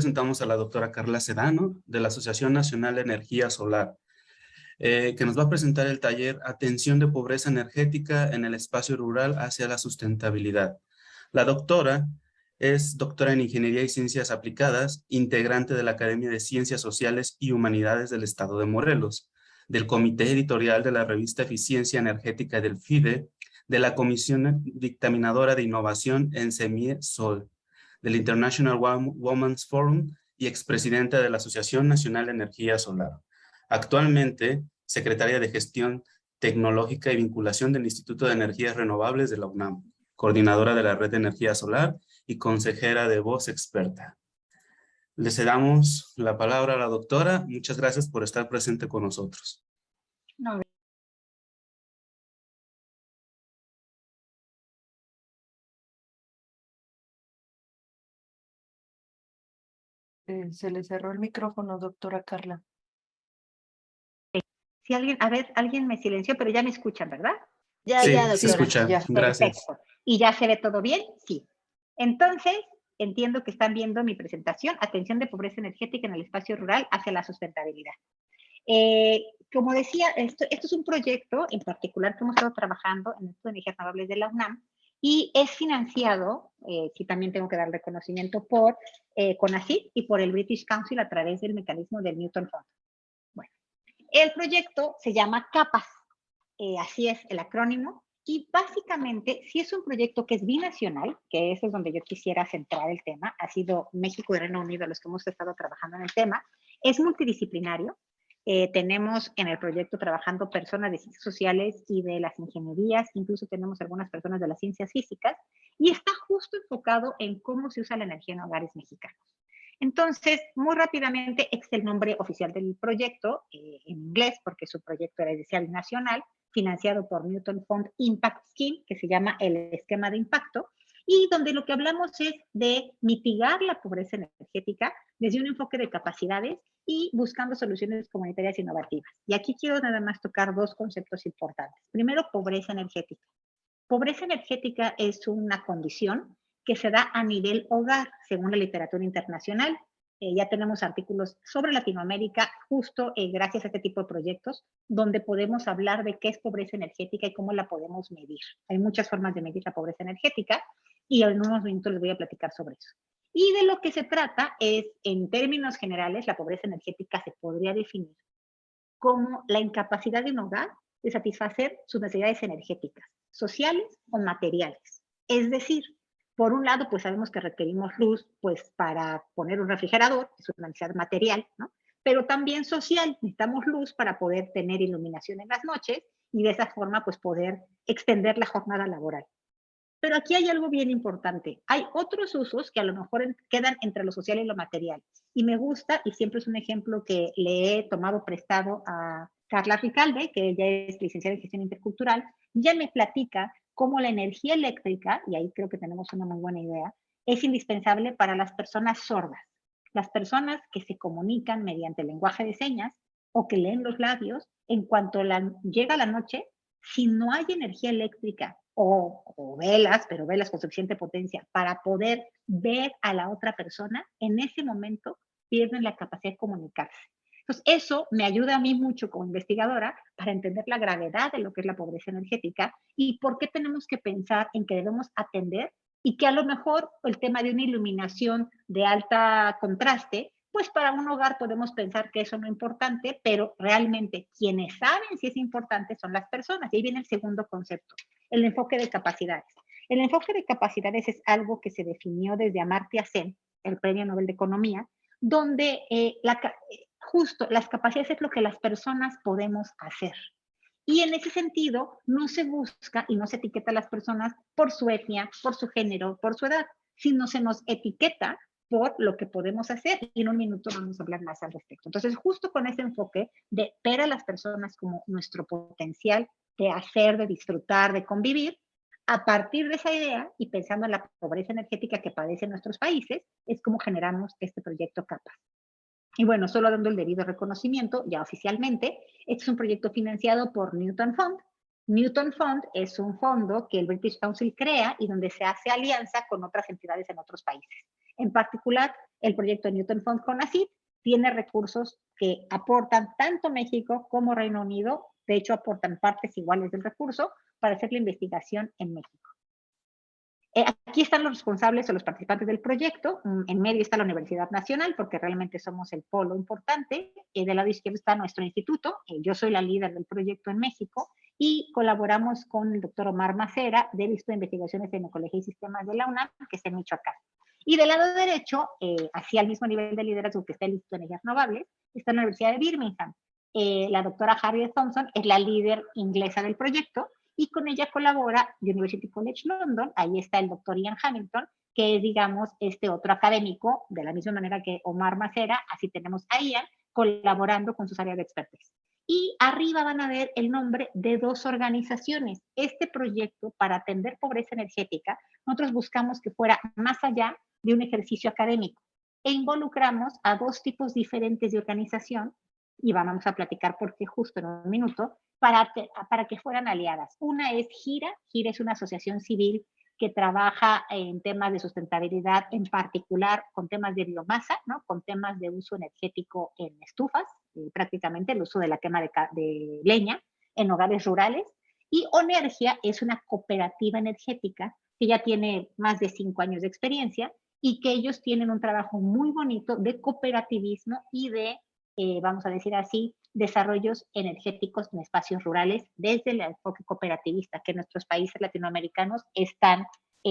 Presentamos a la doctora Carla Sedano, de la Asociación Nacional de Energía Solar, que nos va a presentar el taller Atención de Pobreza Energética en el Espacio Rural hacia la Sustentabilidad. La doctora es doctora en Ingeniería y Ciencias Aplicadas, integrante de la Academia de Ciencias Sociales y Humanidades del Estado de Morelos, del Comité Editorial de la revista Eficiencia Energética del FIDE, de la Comisión Dictaminadora de Innovación en SEMIE-SOL, del International Women's Forum y expresidenta de la Asociación Nacional de Energía Solar. Actualmente, secretaria de Gestión Tecnológica y Vinculación del Instituto de Energías Renovables de la UNAM, coordinadora de la Red de Energía Solar y consejera de Voz Experta. Le cedamos la palabra a la doctora. Muchas gracias por estar presente con nosotros. No. Se le cerró el micrófono, doctora Carla. Si alguien, a ver, alguien me silenció, pero ya me escuchan, ¿verdad? Ya, sí, ya, doctora. se escucha. Ya. Gracias. Perfecto. ¿Y ya se ve todo bien? Sí. Entonces, entiendo que están viendo mi presentación, Atención de Pobreza Energética en el Espacio Rural hacia la Sustentabilidad. Como decía, esto es un proyecto en particular que hemos estado trabajando en el Instituto de Energías Renovables de la UNAM y es financiado, sí también tengo que dar reconocimiento, por CONACYT y por el British Council a través del mecanismo del Newton Fund. Bueno, el proyecto se llama CAPAS, así es el acrónimo, y básicamente sí es un proyecto que es binacional, que eso es donde yo quisiera centrar el tema, ha sido México y Reino Unido los que hemos estado trabajando en el tema, es multidisciplinario. Tenemos en el proyecto trabajando personas de ciencias sociales y de las ingenierías, incluso tenemos algunas personas de las ciencias físicas, y está justo enfocado en cómo se usa la energía en hogares mexicanos. Entonces, muy rápidamente, este es el nombre oficial del proyecto, en inglés, porque su proyecto era decía nacional, financiado por Newton Fund Impact Scheme, que se llama el esquema de impacto, y donde lo que hablamos es de mitigar la pobreza energética desde un enfoque de capacidades y buscando soluciones comunitarias innovativas. Y aquí quiero nada más tocar dos conceptos importantes. Primero, pobreza energética. Pobreza energética es una condición que se da a nivel hogar, según la literatura internacional. Ya tenemos artículos sobre Latinoamérica, justo gracias a este tipo de proyectos, donde podemos hablar de qué es pobreza energética y cómo la podemos medir. Hay muchas formas de medir la pobreza energética y en unos minutos les voy a platicar sobre eso. Y de lo que se trata es, en términos generales, la pobreza energética se podría definir como la incapacidad de un hogar de satisfacer sus necesidades energéticas, sociales o materiales. Es decir, por un lado, pues sabemos que requerimos luz, pues para poner un refrigerador, es una necesidad material, ¿no? Pero también social, necesitamos luz para poder tener iluminación en las noches y de esa forma, pues poder extender la jornada laboral. Pero aquí hay algo bien importante. Hay otros usos que a lo mejor quedan entre lo social y lo material. Y me gusta, y siempre es un ejemplo que le he tomado prestado a Carla Ricalde, que ella es licenciada en Gestión Intercultural, y ella me platica cómo la energía eléctrica, y ahí creo que tenemos una muy buena idea, es indispensable para las personas sordas. Las personas que se comunican mediante el lenguaje de señas o que leen los labios, en cuanto llega la noche, si no hay energía eléctrica o velas, pero velas con suficiente potencia para poder ver a la otra persona, en ese momento pierden la capacidad de comunicarse. Entonces, eso me ayuda a mí mucho como investigadora para entender la gravedad de lo que es la pobreza energética y por qué tenemos que pensar en que debemos atender y que a lo mejor el tema de una iluminación de alta contraste, pues para un hogar podemos pensar que eso no es importante, pero realmente quienes saben si es importante son las personas. Y ahí viene el segundo concepto, el enfoque de capacidades. El enfoque de capacidades es algo que se definió desde Amartya Sen, el Premio Nobel de Economía, donde justo las capacidades es lo que las personas podemos hacer. Y en ese sentido, no se busca y no se etiqueta a las personas por su etnia, por su género, por su edad, sino se nos etiqueta por lo que podemos hacer. Y en un minuto vamos a hablar más al respecto. Entonces, justo con ese enfoque de ver a las personas como nuestro potencial de hacer, de disfrutar, de convivir, a partir de esa idea y pensando en la pobreza energética que padecen nuestros países, es como generamos este proyecto CAPAS. Y bueno, solo dando el debido reconocimiento, ya oficialmente, este es un proyecto financiado por Newton Fund. Newton Fund es un fondo que el British Council crea y donde se hace alianza con otras entidades en otros países. En particular, el proyecto Newton Fund CONACYT tiene recursos que aportan tanto México como Reino Unido, de hecho aportan partes iguales del recurso para hacer la investigación en México. Aquí están los responsables o los participantes del proyecto. En medio está la Universidad Nacional, porque realmente somos el polo importante. Del lado izquierdo está nuestro instituto. Yo soy la líder del proyecto en México y colaboramos con el doctor Omar Macera del Instituto de Investigaciones en Ecología y Sistemas de la UNAM, que está en Michoacán. Y del lado derecho, así al mismo nivel de liderazgo que está el Instituto de Energías Renovables, está la Universidad de Birmingham. La doctora Harriet Thompson es la líder inglesa del proyecto, y con ella colabora University College London. Ahí está el doctor Ian Hamilton, que es, digamos, este otro académico, de la misma manera que Omar Macera. Así tenemos a Ian colaborando con sus áreas de expertise. Y arriba van a ver el nombre de dos organizaciones. Este proyecto, para atender pobreza energética, nosotros buscamos que fuera más allá de un ejercicio académico e involucramos a dos tipos diferentes de organización, y vamos a platicar por qué justo en un minuto, para que fueran aliadas. Una es GIRA. GIRA es una asociación civil que trabaja en temas de sustentabilidad, en particular con temas de biomasa, ¿no? Con temas de uso energético en estufas, prácticamente el uso de la quema de leña en hogares rurales. Y Onergia es una cooperativa energética que ya tiene más de 5 años de experiencia y que ellos tienen un trabajo muy bonito de cooperativismo y de, vamos a decir así, desarrollos energéticos en espacios rurales desde el enfoque cooperativista que en nuestros países latinoamericanos es tan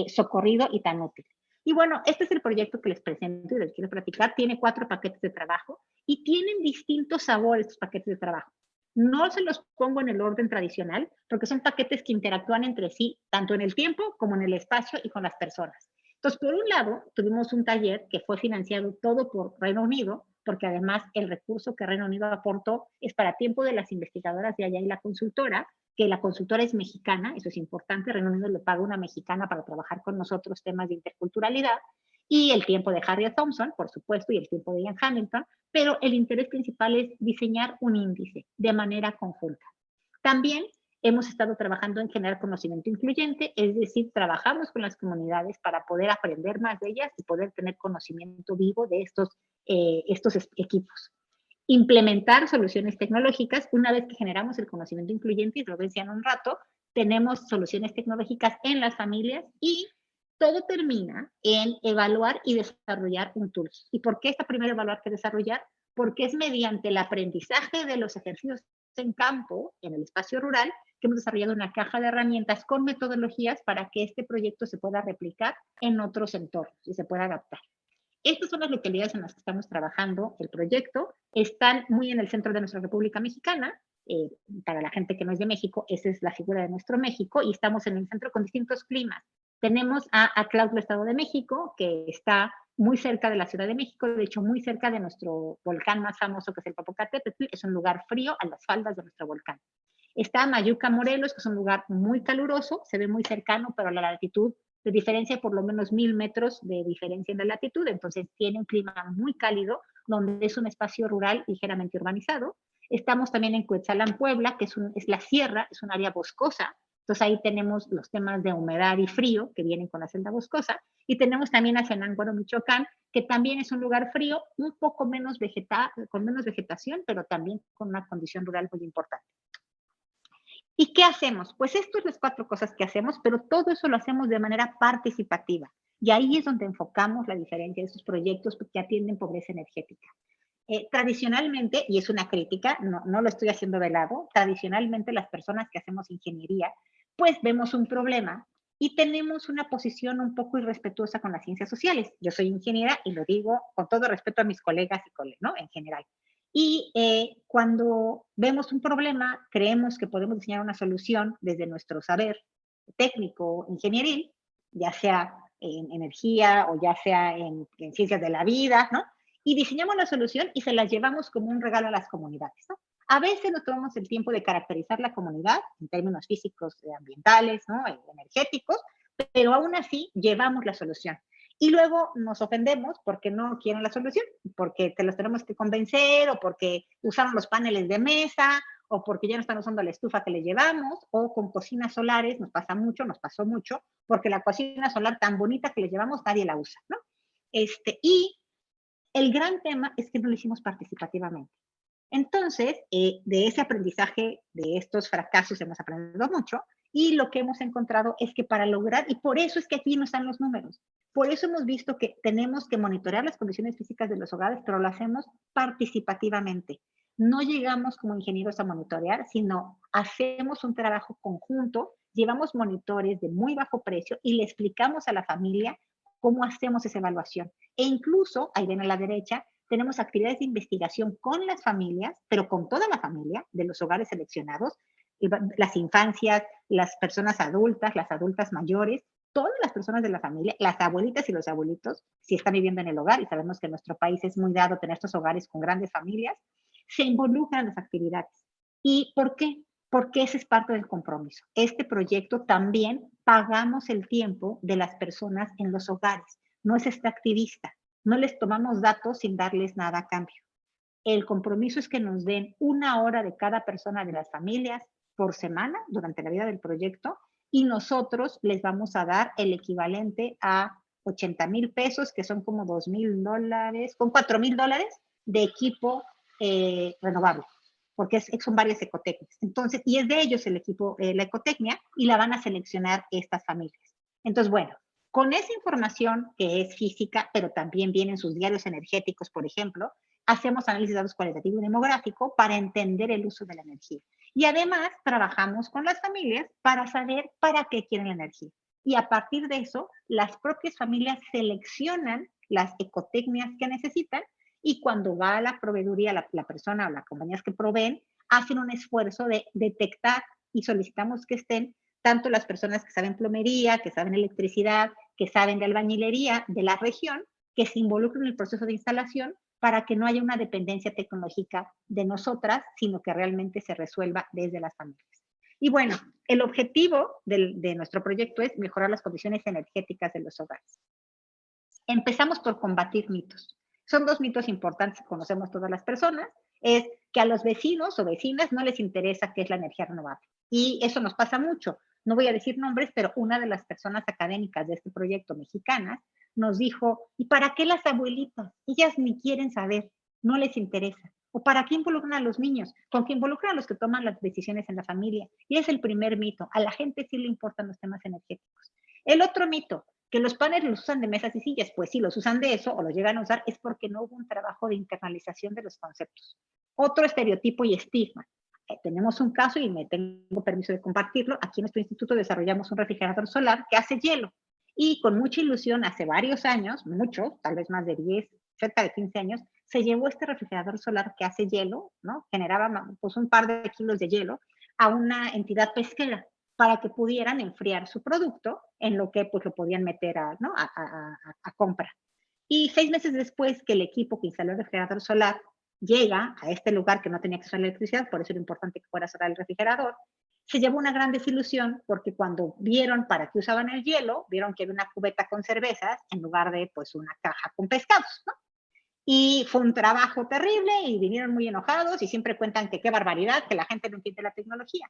socorrido y tan útil. Y bueno, este es el proyecto que les presento y les quiero platicar. Tiene 4 paquetes de trabajo y tienen distintos sabores estos paquetes de trabajo. No se los pongo en el orden tradicional porque son paquetes que interactúan entre sí, tanto en el tiempo como en el espacio y con las personas. Entonces, por un lado, tuvimos un taller que fue financiado todo por Reino Unido, porque además el recurso que Reino Unido aportó es para tiempo de las investigadoras de allá y la consultora, que la consultora es mexicana, eso es importante. Reino Unido le paga una mexicana para trabajar con nosotros temas de interculturalidad, y el tiempo de Harriet Thompson, por supuesto, y el tiempo de Ian Hamilton, pero el interés principal es diseñar un índice de manera conjunta. También hemos estado trabajando en generar conocimiento incluyente, es decir, trabajamos con las comunidades para poder aprender más de ellas y poder tener conocimiento vivo de estos equipos. Implementar soluciones tecnológicas. Una vez que generamos el conocimiento incluyente, y lo decía en un rato, tenemos soluciones tecnológicas en las familias y todo termina en evaluar y desarrollar un tool. ¿Y por qué está primero evaluar que desarrollar? Porque es mediante el aprendizaje de los ejercicios en campo, en el espacio rural, que hemos desarrollado una caja de herramientas con metodologías para que este proyecto se pueda replicar en otros entornos y se pueda adaptar. Estas son las localidades en las que estamos trabajando el proyecto. Están muy en el centro de nuestra República Mexicana. Para la gente que no es de México, esa es la figura de nuestro México, y estamos en el centro con distintos climas. Tenemos a Tlautla, Estado de México, que está muy cerca de la Ciudad de México, de hecho muy cerca de nuestro volcán más famoso, que es el Popocatépetl. Es un lugar frío a las faldas de nuestro volcán. Está Mayuca, Morelos, que es un lugar muy caluroso, se ve muy cercano, pero la latitud de diferencia de por lo menos 1000 metros de diferencia en la latitud, entonces tiene un clima muy cálido, donde es un espacio rural ligeramente urbanizado. Estamos también en Cuetzalan, Puebla, que es la sierra, es un área boscosa, entonces ahí tenemos los temas de humedad y frío que vienen con la selva boscosa, y tenemos también a Zenánguaro, Michoacán, que también es un lugar frío, un poco menos con menos vegetación, pero también con una condición rural muy importante. ¿Y qué hacemos? Pues esto es las 4 cosas que hacemos, pero todo eso lo hacemos de manera participativa. Y ahí es donde enfocamos la diferencia de estos proyectos que atienden pobreza energética. Tradicionalmente, y es una crítica, no lo estoy haciendo de lado, tradicionalmente las personas que hacemos ingeniería, pues vemos un problema y tenemos una posición un poco irrespetuosa con las ciencias sociales. Yo soy ingeniera y lo digo con todo respeto a mis colegas y colegas, ¿no? En general. Y cuando vemos un problema, creemos que podemos diseñar una solución desde nuestro saber técnico, ingenieril, ya sea en energía o ya sea en ciencias de la vida, ¿no? Y diseñamos la solución y se la llevamos como un regalo a las comunidades, ¿no? A veces nos tomamos el tiempo de caracterizar la comunidad en términos físicos, ambientales, ¿no? Energéticos, pero aún así llevamos la solución. Y luego nos ofendemos porque no quieren la solución, porque te los tenemos que convencer, o porque usaron los paneles de mesa, o porque ya no están usando la estufa que les llevamos, o con cocinas solares, nos pasó mucho, porque la cocina solar tan bonita que les llevamos nadie la usa, ¿no? Y El gran tema es que no lo hicimos participativamente. Entonces, de ese aprendizaje, de estos fracasos, hemos aprendido mucho y lo que hemos encontrado es que para lograr, y por eso es que aquí no están los números, por eso hemos visto que tenemos que monitorear las condiciones físicas de los hogares, pero lo hacemos participativamente. No llegamos como ingenieros a monitorear, sino hacemos un trabajo conjunto, llevamos monitores de muy bajo precio y le explicamos a la familia cómo hacemos esa evaluación. E incluso, ahí ven a la derecha, tenemos actividades de investigación con las familias, pero con toda la familia de los hogares seleccionados, las infancias, las personas adultas, las adultas mayores, todas las personas de la familia, las abuelitas y los abuelitos, si están viviendo en el hogar, y sabemos que en nuestro país es muy dado tener estos hogares con grandes familias, se involucran en las actividades. ¿Y por qué? Porque ese es parte del compromiso. Este proyecto también pagamos el tiempo de las personas en los hogares. No es extractivista. No les tomamos datos sin darles nada a cambio. El compromiso es que nos den 1 hora de cada persona de las familias por semana durante la vida del proyecto y nosotros les vamos a dar el equivalente a 80,000 pesos, que son como $2,000, con $4,000 de equipo renovable, porque son varias ecotecnias. Entonces, y es de ellos el equipo, la ecotecnia, y la van a seleccionar estas familias. Entonces, bueno, con esa información que es física, pero también vienen sus diarios energéticos, por ejemplo, hacemos análisis de datos cualitativo y demográfico para entender el uso de la energía. Y además trabajamos con las familias para saber para qué quieren la energía. Y a partir de eso, las propias familias seleccionan las ecotecnias que necesitan y cuando va a la proveeduría, la persona o las compañías que proveen, hacen un esfuerzo de detectar y solicitamos que estén tanto las personas que saben plomería, que saben electricidad, que saben de albañilería de la región, que se involucren en el proceso de instalación para que no haya una dependencia tecnológica de nosotras, sino que realmente se resuelva desde las familias. Y bueno, el objetivo de nuestro proyecto es mejorar las condiciones energéticas de los hogares. Empezamos por combatir mitos. Son 2 mitos importantes que conocemos todas las personas. Es que a los vecinos o vecinas no les interesa qué es la energía renovable. Y eso nos pasa mucho. No voy a decir nombres, pero una de las personas académicas de este proyecto, mexicanas, nos dijo, ¿y para qué las abuelitas? Ellas ni quieren saber, no les interesa. ¿O para qué involucran a los niños? Con que involucran a los que toman las decisiones en la familia. Y es el primer mito. A la gente sí le importan los temas energéticos. El otro mito, que los paneles los usan de mesas y sillas, pues sí, los usan de eso o los llegan a usar, es porque no hubo un trabajo de internalización de los conceptos. Otro estereotipo y estigma. Tenemos un caso y me tengo permiso de compartirlo. Aquí en nuestro instituto desarrollamos un refrigerador solar que hace hielo. Y con mucha ilusión, hace varios años, muchos, tal vez más de 10, cerca de 15 años, se llevó este refrigerador solar que hace hielo, ¿no? Generaba pues un par de kilos de hielo a una entidad pesquera para que pudieran enfriar su producto en lo que pues lo podían meter ¿no? a compra. Y 6 meses después que el equipo que instaló el refrigerador solar llega a este lugar que no tenía acceso a la electricidad, por eso era importante que fuera solar el refrigerador, se llevó una gran desilusión porque cuando vieron para qué usaban el hielo, vieron que había una cubeta con cervezas en lugar de pues una caja con pescados, ¿no? Y fue un trabajo terrible y vinieron muy enojados y siempre cuentan que qué barbaridad, que la gente no entiende la tecnología.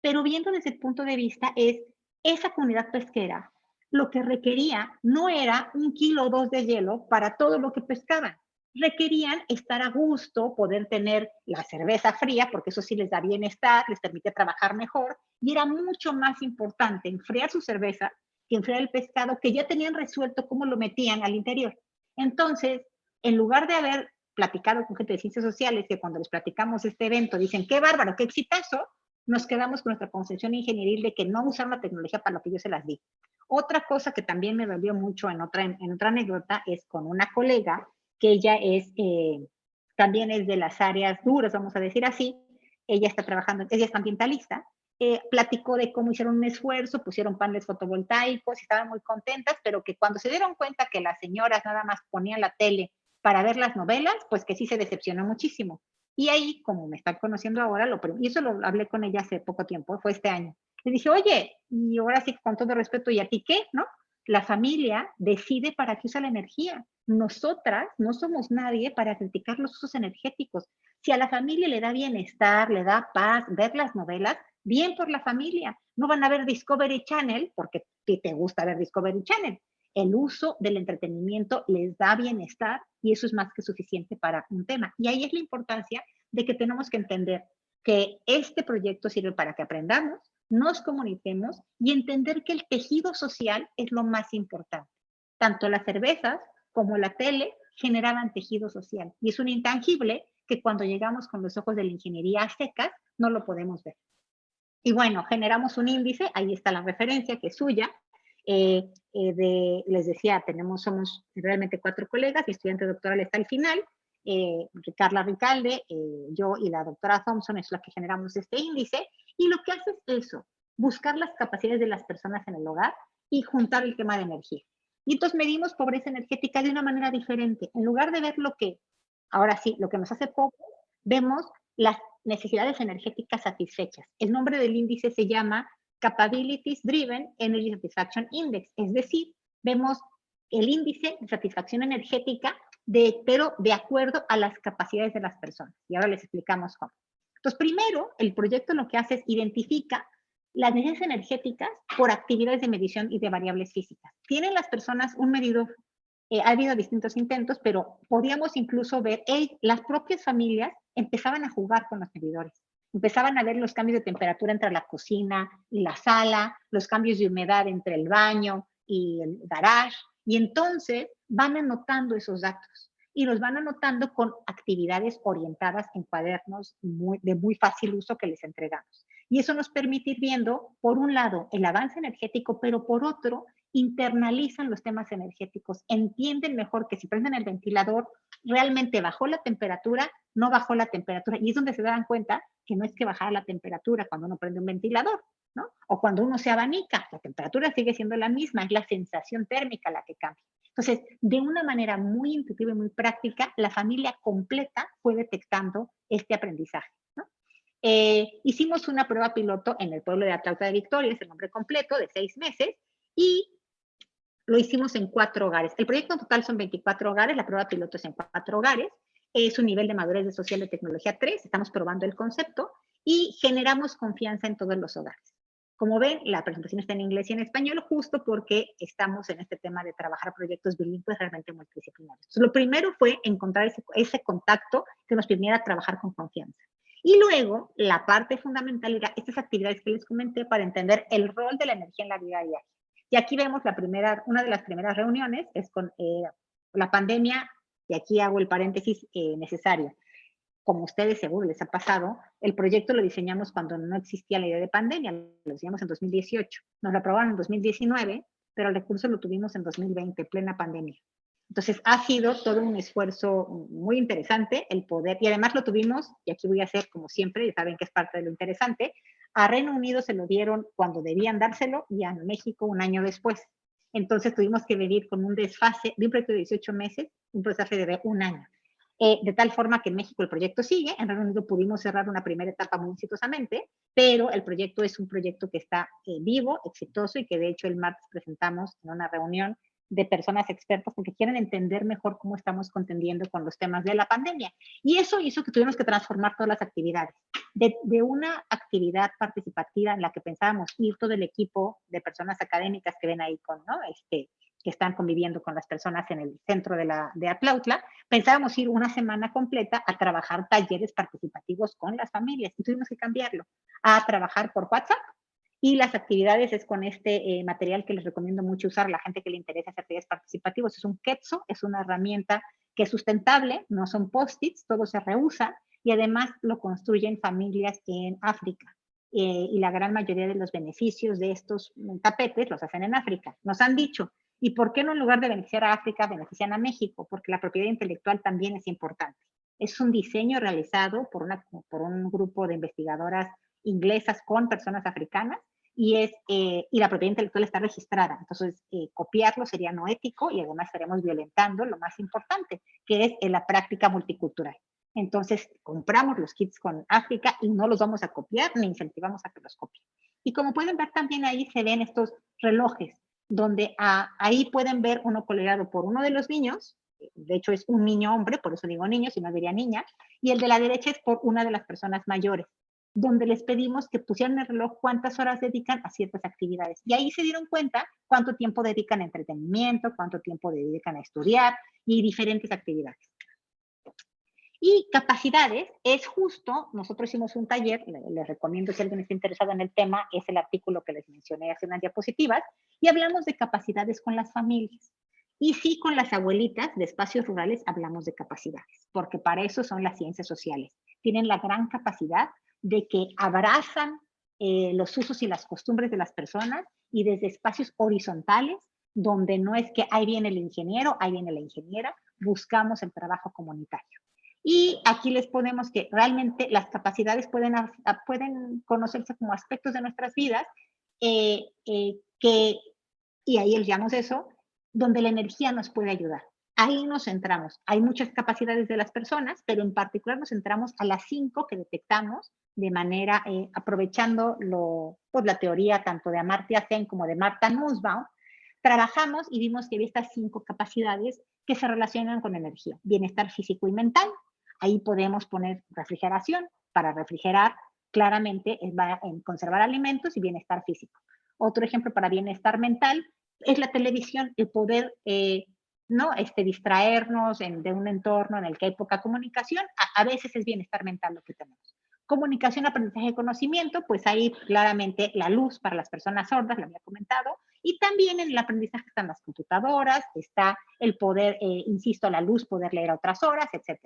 Pero viendo desde el punto de vista es, esa comunidad pesquera lo que requería no era 1 kilo o 2 de hielo para todo lo que pescaban. Requerían estar a gusto, poder tener la cerveza fría, porque eso sí les da bienestar, les permite trabajar mejor, y era mucho más importante enfriar su cerveza que enfriar el pescado, que ya tenían resuelto cómo lo metían al interior. Entonces, en lugar de haber platicado con gente de ciencias sociales, que cuando les platicamos este evento dicen, qué bárbaro, qué exitazo, nos quedamos con nuestra concepción ingenieril de que no usaron la tecnología para lo que yo se las di. Otra cosa que también me dolió mucho en otra anécdota es con una colega que ella también es de las áreas duras, vamos a decir así. Ella está trabajando, ella es ambientalista, platicó de cómo hicieron un esfuerzo, pusieron paneles fotovoltaicos y estaban muy contentas, pero que cuando se dieron cuenta que las señoras nada más ponían la tele para ver las novelas, pues que sí se decepcionó muchísimo. Y ahí, como me están conociendo ahora, y eso lo hablé con ella hace poco tiempo, fue este año. Le dije, oye, y ahora sí, con todo respeto, ¿y a ti qué? ¿No? La familia decide para qué usa la energía. Nosotras no somos nadie para criticar los usos energéticos. Si a la familia le da bienestar, le da paz, ver las novelas, bien por la familia. No van a ver Discovery Channel porque te gusta ver Discovery Channel. el uso del entretenimiento les da bienestar y eso es más que suficiente para un tema. Y ahí es la importancia de que tenemos que entender que este proyecto sirve para que aprendamos, nos comuniquemos y entender que el tejido social es lo más importante. Tanto las cervezas como la tele generaban tejido social y es un intangible que cuando llegamos con los ojos de la ingeniería a secas no lo podemos ver. Y bueno, generamos un índice, ahí está la referencia que es suya. Les decía, somos realmente 4 colegas, mi estudiante doctoral está al final, Carla Ricalde, yo y la doctora Thompson es la que generamos este índice, y lo que hace es eso, buscar las capacidades de las personas en el hogar y juntar el tema de energía. Y entonces medimos pobreza energética de una manera diferente. En lugar de ver lo que, ahora sí, lo que nos hace pobres, vemos las necesidades energéticas satisfechas. El nombre del índice se llama Capabilities Driven Energy Satisfaction Index, es decir, vemos el índice de satisfacción energética, pero de acuerdo a las capacidades de las personas. Y ahora les explicamos cómo. Entonces, primero, el proyecto lo que hace es identifica las necesidades energéticas por actividades de medición y de variables físicas. ¿Tienen las personas un medidor? Ha habido distintos intentos, pero podíamos incluso ver, las propias familias empezaban a jugar con los medidores. Empezaban a ver los cambios de temperatura entre la cocina y la sala, los cambios de humedad entre el baño y el garage, y entonces van anotando esos datos y los van anotando con actividades orientadas en cuadernos de muy fácil uso que les entregamos. Y eso nos permite ir viendo, por un lado, el avance energético, pero por otro, internalizan los temas energéticos, entienden mejor que si prenden el ventilador, realmente bajó la temperatura, no bajó la temperatura, y es donde se dan cuenta que no es que bajara la temperatura cuando uno prende un ventilador, ¿no? O cuando uno se abanica, la temperatura sigue siendo la misma, es la sensación térmica la que cambia. Entonces, de una manera muy intuitiva y muy práctica, la familia completa fue detectando este aprendizaje, ¿no? Hicimos una prueba piloto en el pueblo de Atlauta de Victoria, es el nombre completo, de 6 meses, y lo hicimos en 4 hogares. El proyecto en total son 24 hogares, la prueba piloto es en 4 hogares, es un nivel de madurez de social de tecnología 3, estamos probando el concepto y generamos confianza en todos los hogares. Como ven, la presentación está en inglés y en español, justo porque estamos en este tema de trabajar proyectos bilingües realmente multidisciplinarios. Entonces, lo primero fue encontrar ese contacto que nos permitiera trabajar con confianza. Y luego, la parte fundamental era estas actividades que les comenté para entender el rol de la energía en la vida diaria. Y aquí vemos una de las primeras reuniones, es con la pandemia, y aquí hago el paréntesis necesario. Como ustedes seguro les ha pasado, el proyecto lo diseñamos cuando no existía la idea de pandemia, lo diseñamos en 2018. Nos lo aprobaron en 2019, pero el recurso lo tuvimos en 2020, plena pandemia. Entonces, ha sido todo un esfuerzo muy interesante el poder, y además lo tuvimos, y aquí voy a hacer como siempre, ya saben que es parte de lo interesante, a Reino Unido se lo dieron cuando debían dárselo y a México un año después. Entonces, tuvimos que vivir con un desfase de un proyecto de 18 meses, un proceso de un año. De tal forma que en México el proyecto sigue, en Reino Unido pudimos cerrar una primera etapa muy exitosamente, pero el proyecto es un proyecto que está vivo, exitoso, y que de hecho el martes presentamos en una reunión de personas expertas porque quieren entender mejor cómo estamos contendiendo con los temas de la pandemia. Y eso hizo que tuvimos que transformar todas las actividades. De una actividad participativa en la que pensábamos ir todo el equipo de personas académicas que ven ahí ¿no? Que están conviviendo con las personas en el centro de Atlautla, pensábamos ir una semana completa a trabajar talleres participativos con las familias y tuvimos que cambiarlo a trabajar por WhatsApp. Y las actividades es con este material que les recomiendo mucho usar a la gente que le interesa hacer talleres participativos. Es un Ketso, es una herramienta que es sustentable, no son post-its, todo se reusa y además lo construyen familias en África. Y la gran mayoría de los beneficios de estos tapetes los hacen en África. Nos han dicho, ¿y por qué no en lugar de beneficiar a África, benefician a México? Porque la propiedad intelectual también es importante. Es un diseño realizado por un grupo de investigadoras inglesas con personas africanas y la propiedad intelectual está registrada. Entonces, copiarlo sería no ético y además estaremos violentando lo más importante, que es la práctica multicultural. Entonces, compramos los kits con África y no los vamos a copiar ni incentivamos a que los copien. Y como pueden ver también ahí se ven estos relojes, donde ahí pueden ver uno coloreado por uno de los niños, de hecho es un niño hombre, por eso digo niño, si no diría niña, y el de la derecha es por una de las personas mayores. donde les pedimos que pusieran en el reloj cuántas horas dedican a ciertas actividades. Y ahí se dieron cuenta cuánto tiempo dedican a entretenimiento, cuánto tiempo dedican a estudiar y diferentes actividades. Y capacidades es justo, nosotros hicimos un taller, les recomiendo si alguien está interesado en el tema, es el artículo que les mencioné hace unas diapositivas, y hablamos de capacidades con las familias. Y sí, con las abuelitas de espacios rurales hablamos de capacidades, porque para eso son las ciencias sociales. Tienen la gran capacidad de que abrazan los usos y las costumbres de las personas y desde espacios horizontales, donde no es que ahí viene el ingeniero, ahí viene la ingeniera, buscamos el trabajo comunitario. Y aquí les ponemos que realmente las capacidades pueden conocerse como aspectos de nuestras vidas, y ahí les llamamos eso, donde la energía nos puede ayudar. Ahí nos centramos. Hay muchas capacidades de las personas, pero en particular nos centramos a las 5 que detectamos de manera, aprovechando pues, la teoría tanto de Amartya Sen como de Martha Nussbaum, trabajamos y vimos que había estas 5 capacidades que se relacionan con energía. Bienestar físico y mental. Ahí podemos poner refrigeración. Para refrigerar, claramente va en conservar alimentos y bienestar físico. Otro ejemplo para bienestar mental es la televisión, el poder ¿no? Distraernos de un entorno en el que hay poca comunicación. A veces es bienestar mental lo que tenemos. Comunicación, aprendizaje y conocimiento, pues ahí claramente la luz para las personas sordas, lo había comentado, y también en el aprendizaje están las computadoras, está el poder, insisto, la luz, poder leer a otras horas, etc.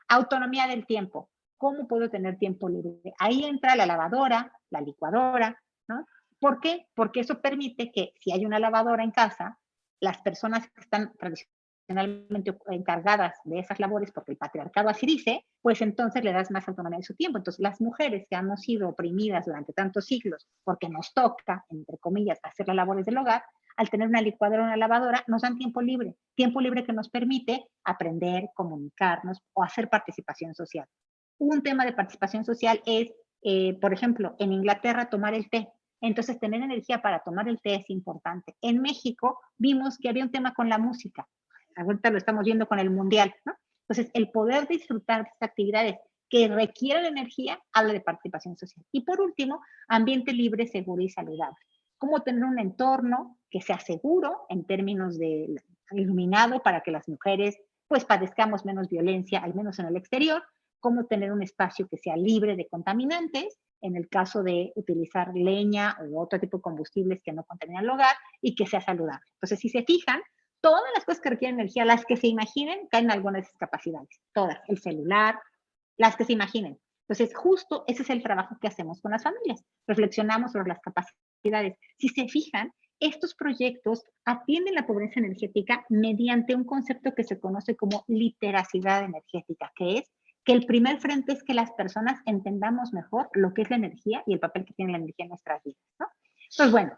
Autonomía del tiempo. ¿Cómo puedo tener tiempo libre? Ahí entra la lavadora, la licuadora, ¿no? ¿Por qué? Porque eso permite que si hay una lavadora en casa, las personas que están tradicionalmente encargadas de esas labores, porque el patriarcado así dice, pues entonces le das más autonomía de su tiempo. Entonces las mujeres que hemos sido oprimidas durante tantos siglos, porque nos toca, entre comillas, hacer las labores del hogar, al tener una licuadora o una lavadora, nos dan tiempo libre que nos permite aprender, comunicarnos o hacer participación social. Un tema de participación social es, por ejemplo, en Inglaterra tomar el té. Entonces, tener energía para tomar el té es importante. En México vimos que había un tema con la música. Ahorita lo estamos viendo con el mundial, ¿no? Entonces, el poder disfrutar de estas actividades que requieren energía habla de participación social. Y por último, ambiente libre, seguro y saludable. Cómo tener un entorno que sea seguro en términos de iluminado para que las mujeres pues padezcamos menos violencia, al menos en el exterior. Cómo tener un espacio que sea libre de contaminantes, en el caso de utilizar leña u otro tipo de combustibles que no contaminan el hogar y que sea saludable. Entonces, si se fijan, todas las cosas que requieren energía, las que se imaginen, caen en algunas de esas capacidades. Todas, el celular, las que se imaginen. Entonces, justo ese es el trabajo que hacemos con las familias. Reflexionamos sobre las capacidades. Si se fijan, estos proyectos atienden la pobreza energética mediante un concepto que se conoce como literacidad energética, que es que el primer frente es que las personas entendamos mejor lo que es la energía y el papel que tiene la energía en nuestras vidas, ¿no? Entonces, bueno,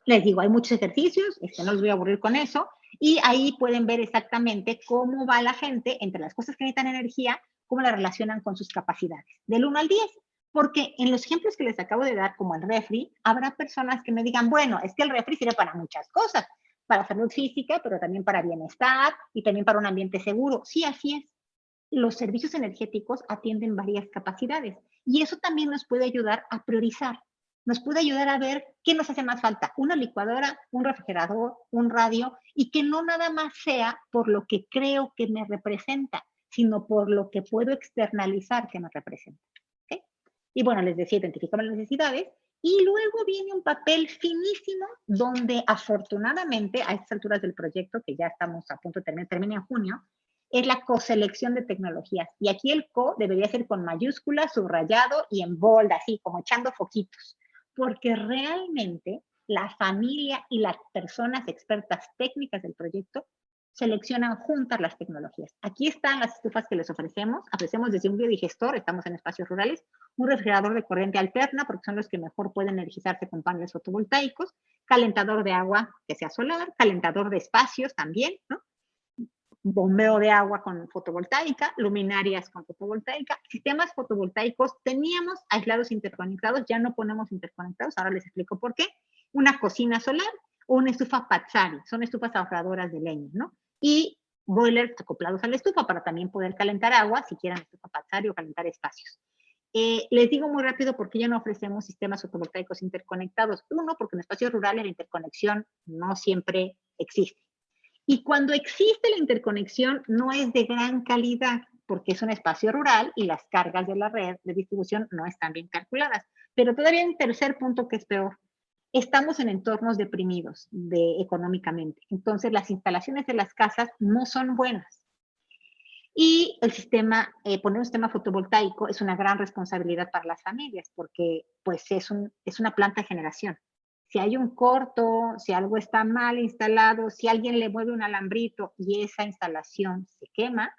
les digo, hay muchos ejercicios, no los voy a aburrir con eso, y ahí pueden ver exactamente cómo va la gente entre las cosas que necesitan energía, cómo la relacionan con sus capacidades, del 1 al 10. Porque en los ejemplos que les acabo de dar, como el refri, habrá personas que me digan, bueno, es que el refri sirve para muchas cosas, para salud física, pero también para bienestar y también para un ambiente seguro. Sí, así es. Los servicios energéticos atienden varias capacidades y eso también nos puede ayudar a priorizar. Nos puede ayudar a ver qué nos hace más falta, una licuadora, un refrigerador, un radio, y que no nada más sea por lo que creo que me representa, sino por lo que puedo externalizar que me representa. ¿Okay? Y bueno, les decía, identificamos las necesidades y luego viene un papel finísimo donde afortunadamente a estas alturas del proyecto, que ya estamos a punto de terminar, termina en junio, es la coselección de tecnologías. Y aquí el co debería ser con mayúsculas, subrayado y en bold, así como echando foquitos. Porque realmente la familia y las personas expertas técnicas del proyecto seleccionan juntas las tecnologías. Aquí están las estufas que les ofrecemos. Ofrecemos desde un biodigestor, estamos en espacios rurales, un refrigerador de corriente alterna, porque son los que mejor pueden energizarse con paneles fotovoltaicos, calentador de agua que sea solar, calentador de espacios también, ¿no? Bombeo de agua con fotovoltaica, luminarias con fotovoltaica, sistemas fotovoltaicos, teníamos aislados interconectados, ya no ponemos interconectados, ahora les explico por qué, una cocina solar o una estufa Pazzari, son estufas ahorradoras de leña, ¿no? Y boilers acoplados a la estufa para también poder calentar agua, si quieren estufa Pazzari o calentar espacios. Les digo muy rápido por qué ya no ofrecemos sistemas fotovoltaicos interconectados. Uno, porque en espacios rurales la interconexión no siempre existe. Y cuando existe la interconexión no es de gran calidad, porque es un espacio rural y las cargas de la red de distribución no están bien calculadas. Pero todavía un tercer punto que es peor. Estamos en entornos deprimidos económicamente. Entonces las instalaciones de las casas no son buenas. Y el sistema, poner un sistema fotovoltaico es una gran responsabilidad para las familias porque pues es una planta de generación. Si hay un corto, si algo está mal instalado, si alguien le mueve un alambrito y esa instalación se quema,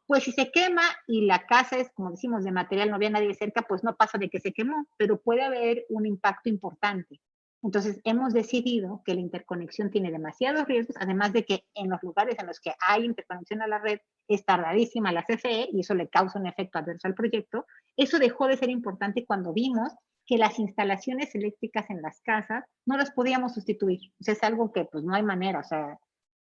pues si se quema y la casa es, como decimos, de material, no había nadie cerca, pues no pasa de que se quemó, pero puede haber un impacto importante. Entonces, hemos decidido que la interconexión tiene demasiados riesgos, además de que en los lugares en los que hay interconexión a la red es tardadísima la CFE y eso le causa un efecto adverso al proyecto. Eso dejó de ser importante cuando vimos que las instalaciones eléctricas en las casas no las podíamos sustituir. O sea, es algo que pues no hay manera, o sea,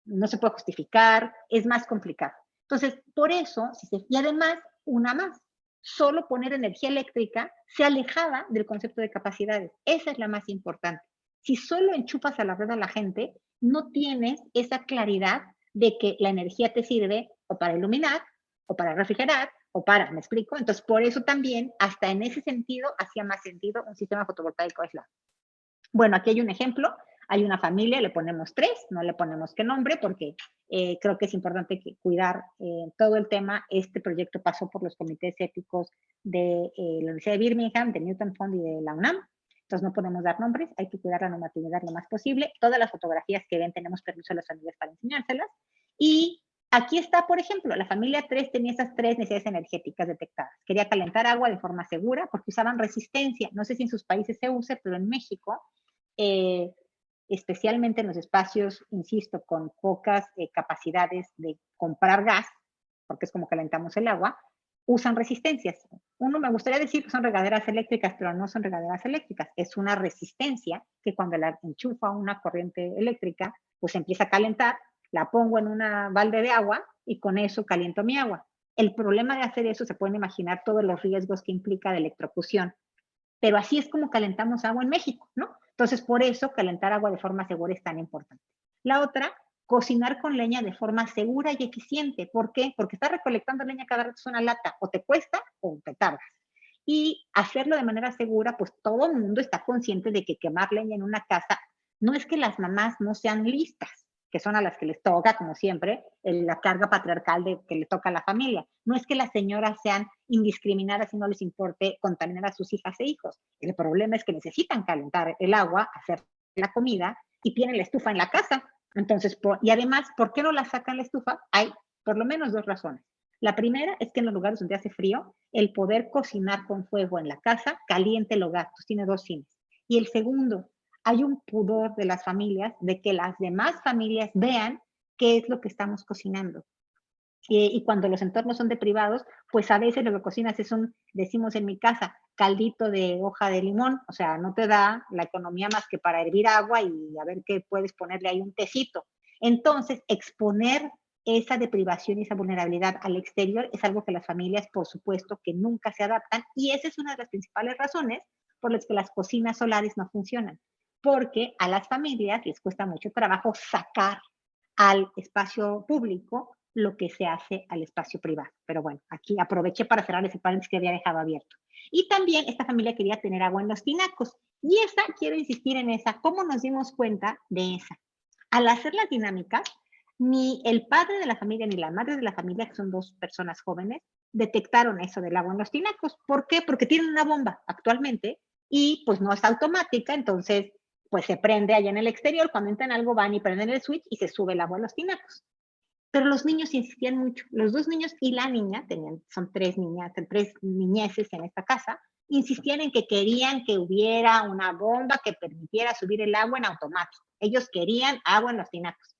no se puede justificar, es más complicado. Entonces, por eso, y además, una más, solo poner energía eléctrica se alejaba del concepto de capacidades. Esa es la más importante. Si solo enchufas a la red a la gente, no tienes esa claridad de que la energía te sirve o para iluminar, o para refrigerar, o para, ¿me explico? Entonces, por eso también, hasta en ese sentido, hacía más sentido un sistema fotovoltaico aislado. Bueno, aquí hay un ejemplo. Hay una familia, le ponemos 3, no le ponemos qué nombre, porque creo que es importante cuidar todo el tema. Este proyecto pasó por los comités éticos de la Universidad de Birmingham, de Newton Fund y de la UNAM. Entonces no podemos dar nombres, hay que cuidar la normatividad lo más posible. Todas las fotografías que ven tenemos permiso de las familias para enseñárselas. Y aquí está, por ejemplo, la familia 3 tenía esas 3 necesidades energéticas detectadas. Quería calentar agua de forma segura porque usaban resistencia. No sé si en sus países se use, pero en México, especialmente en los espacios, insisto, con pocas capacidades de comprar gas, porque es como calentamos el agua, usan resistencias. Uno, me gustaría decir que son regaderas eléctricas, pero no son regaderas eléctricas. Es una resistencia que cuando la enchufa una corriente eléctrica, pues empieza a calentar, la pongo en una balde de agua y con eso caliento mi agua. El problema de hacer eso, se pueden imaginar todos los riesgos que implica de electrocución. Pero así es como calentamos agua en México, ¿no? Entonces, por eso calentar agua de forma segura es tan importante. La otra, cocinar con leña de forma segura y eficiente. ¿Por qué? Porque estar recolectando leña cada rato es una lata. O te cuesta o te tardas. Y hacerlo de manera segura, pues todo el mundo está consciente de que quemar leña en una casa no es que las mamás no sean listas, que son a las que les toca, como siempre, la carga patriarcal que le toca a la familia. No es que las señoras sean indiscriminadas y no les importe contaminar a sus hijas e hijos. El problema es que necesitan calentar el agua, hacer la comida y tienen la estufa en la casa. Entonces, y además, ¿por qué no la sacan la estufa? Hay por lo menos 2 razones. La primera es que en los lugares donde hace frío, el poder cocinar con fuego en la casa caliente el hogar. Pues tiene 2 fines. Y el segundo, hay un pudor de las familias de que las demás familias vean qué es lo que estamos cocinando. Y cuando los entornos son de privados, pues a veces lo que cocinas es decimos en mi casa, caldito de hoja de limón, o sea, no te da la economía más que para hervir agua y a ver qué puedes ponerle ahí un tecito. Entonces, exponer esa deprivación y esa vulnerabilidad al exterior es algo que las familias, por supuesto, que nunca se adaptan, y esa es una de las principales razones por las que las cocinas solares no funcionan, porque a las familias les cuesta mucho trabajo sacar al espacio público lo que se hace al espacio privado. Pero bueno, aquí aproveché para cerrar ese paréntesis que había dejado abierto. Y también esta familia quería tener agua en los tinacos. Y esa, quiero insistir en esa, ¿cómo nos dimos cuenta de esa? Al hacer las dinámicas, ni el padre de la familia ni la madre de la familia, que son 2 personas jóvenes, detectaron eso del agua en los tinacos. ¿Por qué? Porque tienen una bomba actualmente y pues no es automática, entonces pues se prende allá en el exterior, cuando entran algo van y prenden el switch y se sube el agua a los tinacos. Pero los niños insistían mucho. Los 2 niños y la niña, son 3 niñeces en esta casa, insistían en que querían que hubiera una bomba que permitiera subir el agua en automático. Ellos querían agua en los tinacos.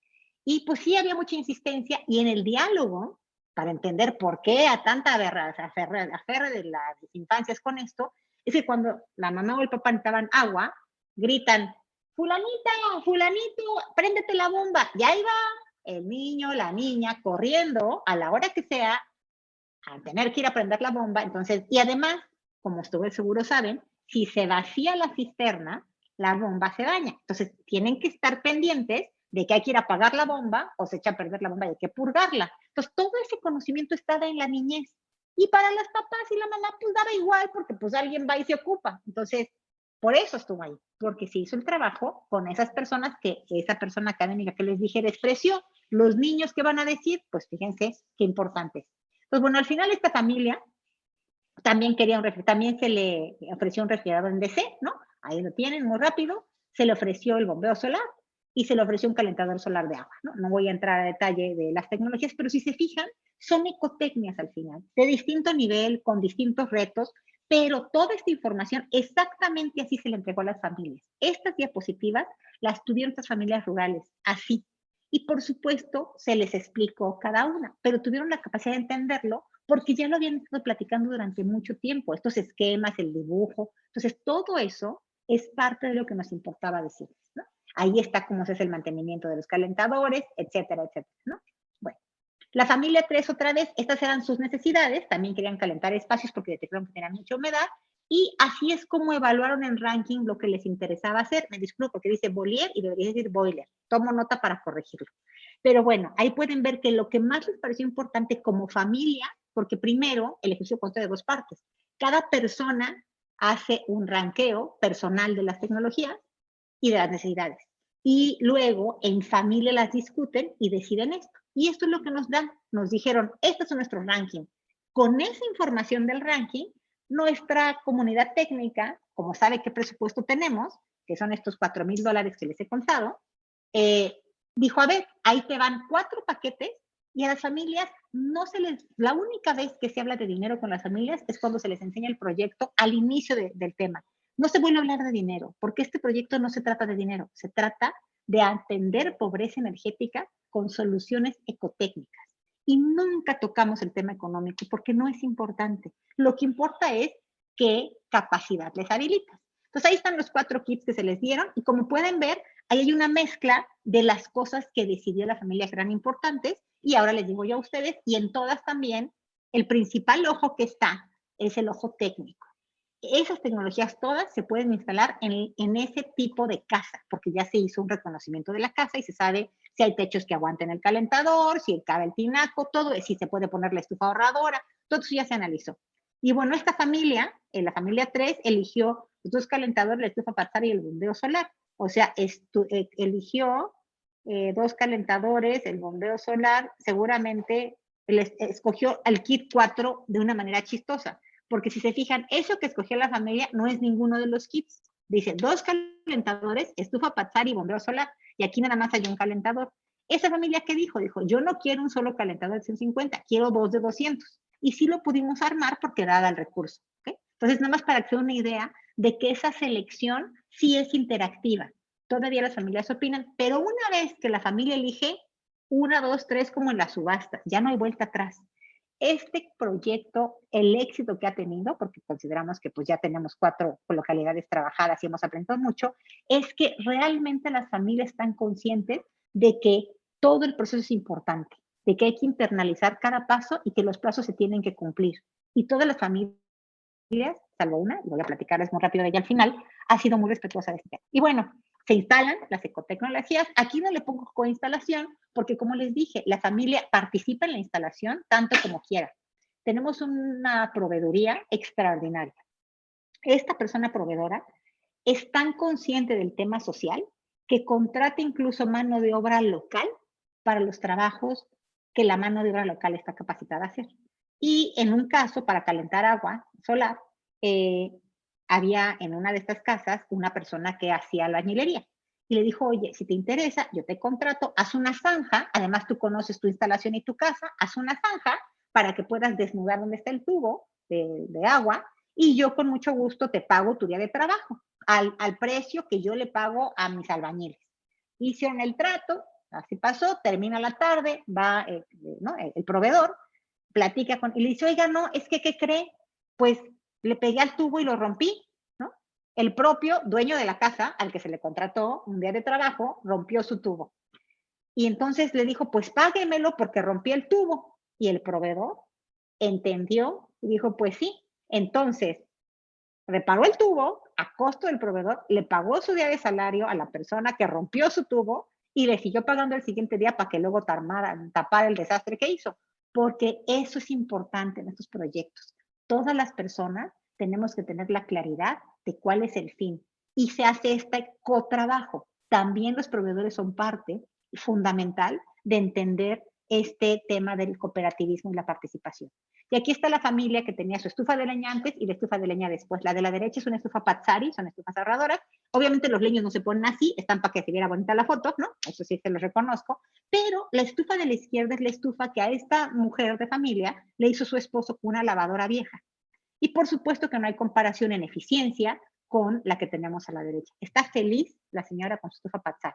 Y pues sí había mucha insistencia y en el diálogo, para entender por qué a tanta aferre de las infancias con esto, es que cuando la mamá o el papá necesitaban agua, gritan, fulanita, fulanito, préndete la bomba. Y ahí va el niño, la niña, corriendo a la hora que sea, a tener que ir a prender la bomba. Entonces, y además, como ustedes seguro saben, si se vacía la cisterna, la bomba se daña. Entonces, tienen que estar pendientes de que hay que ir a apagar la bomba o se echa a perder la bomba y hay que purgarla. Entonces, todo ese conocimiento estaba en la niñez. Y para las papás y la mamá, pues daba igual, porque pues alguien va y se ocupa. Entonces, por eso estuvo ahí, porque se hizo el trabajo con esas personas que esa persona académica que les dije despreció. Los niños que van a decir, pues fíjense qué importantes. Entonces, bueno, al final esta familia también quería también se le ofreció un refrigerador en DC, ¿no? Ahí lo tienen muy rápido. Se le ofreció el bombeo solar y se le ofreció un calentador solar de agua, ¿no? No voy a entrar a detalle de las tecnologías, pero si se fijan, son ecotecnias al final, de distinto nivel, con distintos retos, pero toda esta información exactamente así se le entregó a las familias. Estas diapositivas las tuvieron estas familias rurales, así. Y por supuesto, se les explicó cada una, pero tuvieron la capacidad de entenderlo porque ya lo habían estado platicando durante mucho tiempo, estos esquemas, el dibujo. Entonces, todo eso es parte de lo que nos importaba decirles, ¿no? Ahí está cómo se hace el mantenimiento de los calentadores, etcétera, etcétera, ¿no? Bueno, la familia 3 otra vez, estas eran sus necesidades, también querían calentar espacios porque detectaron que tenían mucha humedad, y así es como evaluaron en ranking lo que les interesaba hacer. Me disculpo porque dice Bollier y debería decir Boiler. Tomo nota para corregirlo. Pero bueno, ahí pueden ver que lo que más les pareció importante como familia, porque primero el ejercicio consta de dos partes. Cada persona hace un ranqueo personal de las tecnologías y de las necesidades. Y luego en familia las discuten y deciden esto. Y esto es lo que nos dan. Nos dijeron, estos son nuestros rankings. Con esa información del ranking, nuestra comunidad técnica, como sabe qué presupuesto tenemos, que son estos $4,000 que les he contado, dijo, a ver, ahí te van 4 paquetes y a las familias no se les, la única vez que se habla de dinero con las familias es cuando se les enseña el proyecto al inicio del tema. No se vuelve a hablar de dinero, porque este proyecto no se trata de dinero, se trata de atender pobreza energética con soluciones ecotécnicas. Y nunca tocamos el tema económico porque no es importante. Lo que importa es qué capacidad les habilitas. Entonces ahí están los 4 kits que se les dieron y como pueden ver, ahí hay una mezcla de las cosas que decidió la familia que eran importantes y ahora les digo yo a ustedes y en todas también el principal ojo que está es el ojo técnico. Esas tecnologías todas se pueden instalar en ese tipo de casa, porque ya se hizo un reconocimiento de la casa y se sabe si hay techos que aguanten el calentador, si cabe el tinaco, todo, si se puede poner la estufa ahorradora, todo eso ya se analizó. Y bueno, esta familia, la familia 3, eligió los 2 calentadores, la estufa Patzar y el bombeo solar. O sea, eligió 2 calentadores, el bombeo solar, seguramente escogió al kit 4 de una manera chistosa. Porque si se fijan, eso que escogió la familia no es ninguno de los kits. Dice 2 calentadores, estufa Patzar y bombeo solar. Y aquí nada más hay un calentador. Esa familia, ¿qué dijo? Dijo, yo no quiero un solo calentador de 150, quiero 2 de 200. Y sí lo pudimos armar porque daba el recurso. ¿Okay? Entonces, nada más para que se den una idea de que esa selección sí es interactiva. Todavía las familias opinan, pero una vez que la familia elige, 1, 2, 3 como en la subasta, ya no hay vuelta atrás. Este proyecto, el éxito que ha tenido, porque consideramos que pues ya tenemos 4 localidades trabajadas y hemos aprendido mucho, es que realmente las familias están conscientes de que todo el proceso es importante, de que hay que internalizar cada paso y que los plazos se tienen que cumplir. Y todas las familias, salvo una, y voy a platicarles muy rápido de ella al final, ha sido muy respetuosa de este tema. Y bueno, se instalan las ecotecnologías. Aquí no le pongo coinstalación porque, como les dije, la familia participa en la instalación tanto como quiera. Tenemos una proveeduría extraordinaria. Esta persona proveedora es tan consciente del tema social que contrata incluso mano de obra local para los trabajos que la mano de obra local está capacitada a hacer. Y en un caso, para calentar agua solar, había en una de estas casas una persona que hacía albañilería. Y le dijo, oye, si te interesa, yo te contrato, haz una zanja, además tú conoces tu instalación y tu casa, haz una zanja para que puedas desnudar donde está el tubo de agua y yo con mucho gusto te pago tu día de trabajo al precio que yo le pago a mis albañiles. Hicieron el trato, así pasó, termina la tarde, va ¿no? el proveedor, platica con, y le dice, oiga, no, es que, ¿qué cree? Pues le pegué al tubo y lo rompí, ¿no? El propio dueño de la casa, al que se le contrató un día de trabajo, rompió su tubo. Y entonces le dijo, pues páguemelo porque rompí el tubo. Y el proveedor entendió y dijo, pues sí. Entonces, reparó el tubo a costo del proveedor, le pagó su día de salario a la persona que rompió su tubo y le siguió pagando el siguiente día para que luego tapara el desastre que hizo. Porque eso es importante en estos proyectos. Todas las personas tenemos que tener la claridad de cuál es el fin. Y se hace este cotrabajo. También los proveedores son parte fundamental de entender este tema del cooperativismo y la participación. Y aquí está la familia que tenía su estufa de leña antes y la estufa de leña después. La de la derecha es una estufa Pazzari, son estufas ahorradoras. Obviamente los leños no se ponen así, están para que se viera bonita la foto, ¿no? Eso sí se los reconozco. Pero la estufa de la izquierda es la estufa que a esta mujer de familia le hizo su esposo con una lavadora vieja. Y por supuesto que no hay comparación en eficiencia con la que tenemos a la derecha. Está feliz la señora con su estufa Pazzari.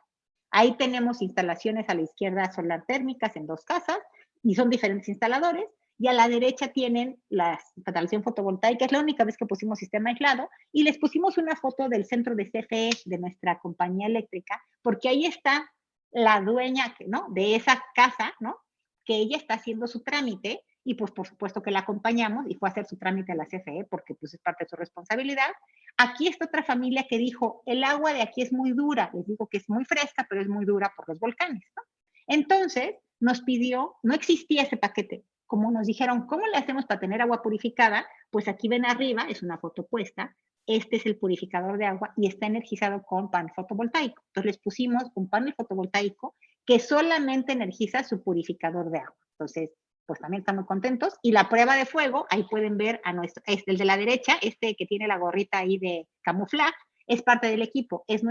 Ahí tenemos instalaciones a la izquierda solar térmicas en 2 casas y son diferentes instaladores. Y a la derecha tienen la instalación fotovoltaica, es la única vez que pusimos sistema aislado, y les pusimos una foto del centro de CFE de nuestra compañía eléctrica, porque ahí está la dueña, ¿no?, de esa casa, ¿no?, que ella está haciendo su trámite, y pues por supuesto que la acompañamos y fue a hacer su trámite a la CFE porque pues es parte de su responsabilidad. Aquí está otra familia que dijo, el agua de aquí es muy dura, les digo que es muy fresca, pero es muy dura por los volcanes, ¿no? Entonces nos pidió, no existía ese paquete, como nos dijeron, ¿cómo le hacemos para tener agua purificada? Pues aquí ven arriba, es una foto puesta, este es el purificador de agua y está energizado con panel fotovoltaico. Entonces les pusimos un panel fotovoltaico que solamente energiza su purificador de agua. Entonces, pues también estamos contentos. Y la prueba de fuego, ahí pueden ver a nuestro, el de la derecha, este que tiene la gorrita ahí de camuflaje, es parte del equipo, él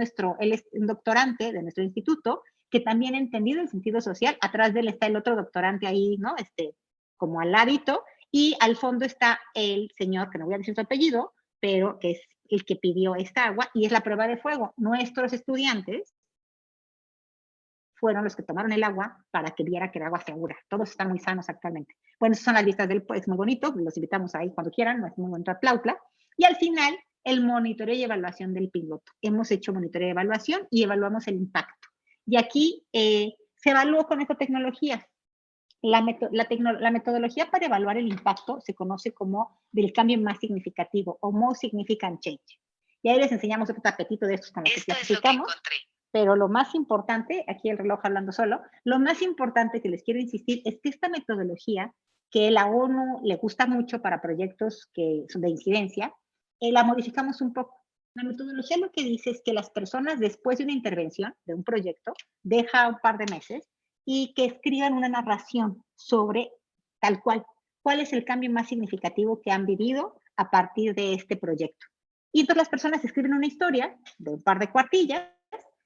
es un doctorante de nuestro instituto, que también ha entendido el sentido social. Atrás de él está el otro doctorante ahí, ¿no? Como al ladito, y al fondo está el señor, que no voy a decir su apellido, pero que es el que pidió esta agua, y es la prueba de fuego. Nuestros estudiantes fueron los que tomaron el agua para que viera que era agua segura. Todos están muy sanos actualmente. Bueno, esas son las listas del, es muy bonito, los invitamos ahí cuando quieran, no es muy bonito Tlautla. Y al final, el monitoreo y evaluación del piloto. Hemos hecho monitoreo y evaluación y evaluamos el impacto. Y aquí se evaluó con ecotecnologías. La metodología para evaluar el impacto se conoce como del cambio más significativo o most significant change. Y ahí les enseñamos otro tapetito de estos con los que clasificamos. Pero lo más importante, aquí el reloj hablando solo, lo más importante que les quiero insistir es que esta metodología, que la ONU le gusta mucho para proyectos que son de incidencia, la modificamos un poco. La metodología lo que dice es que las personas después de una intervención, de un proyecto, deja un par de meses, y que escriban una narración sobre tal cual es el cambio más significativo que han vivido a partir de este proyecto. Y entonces las personas escriben una historia de un par de cuartillas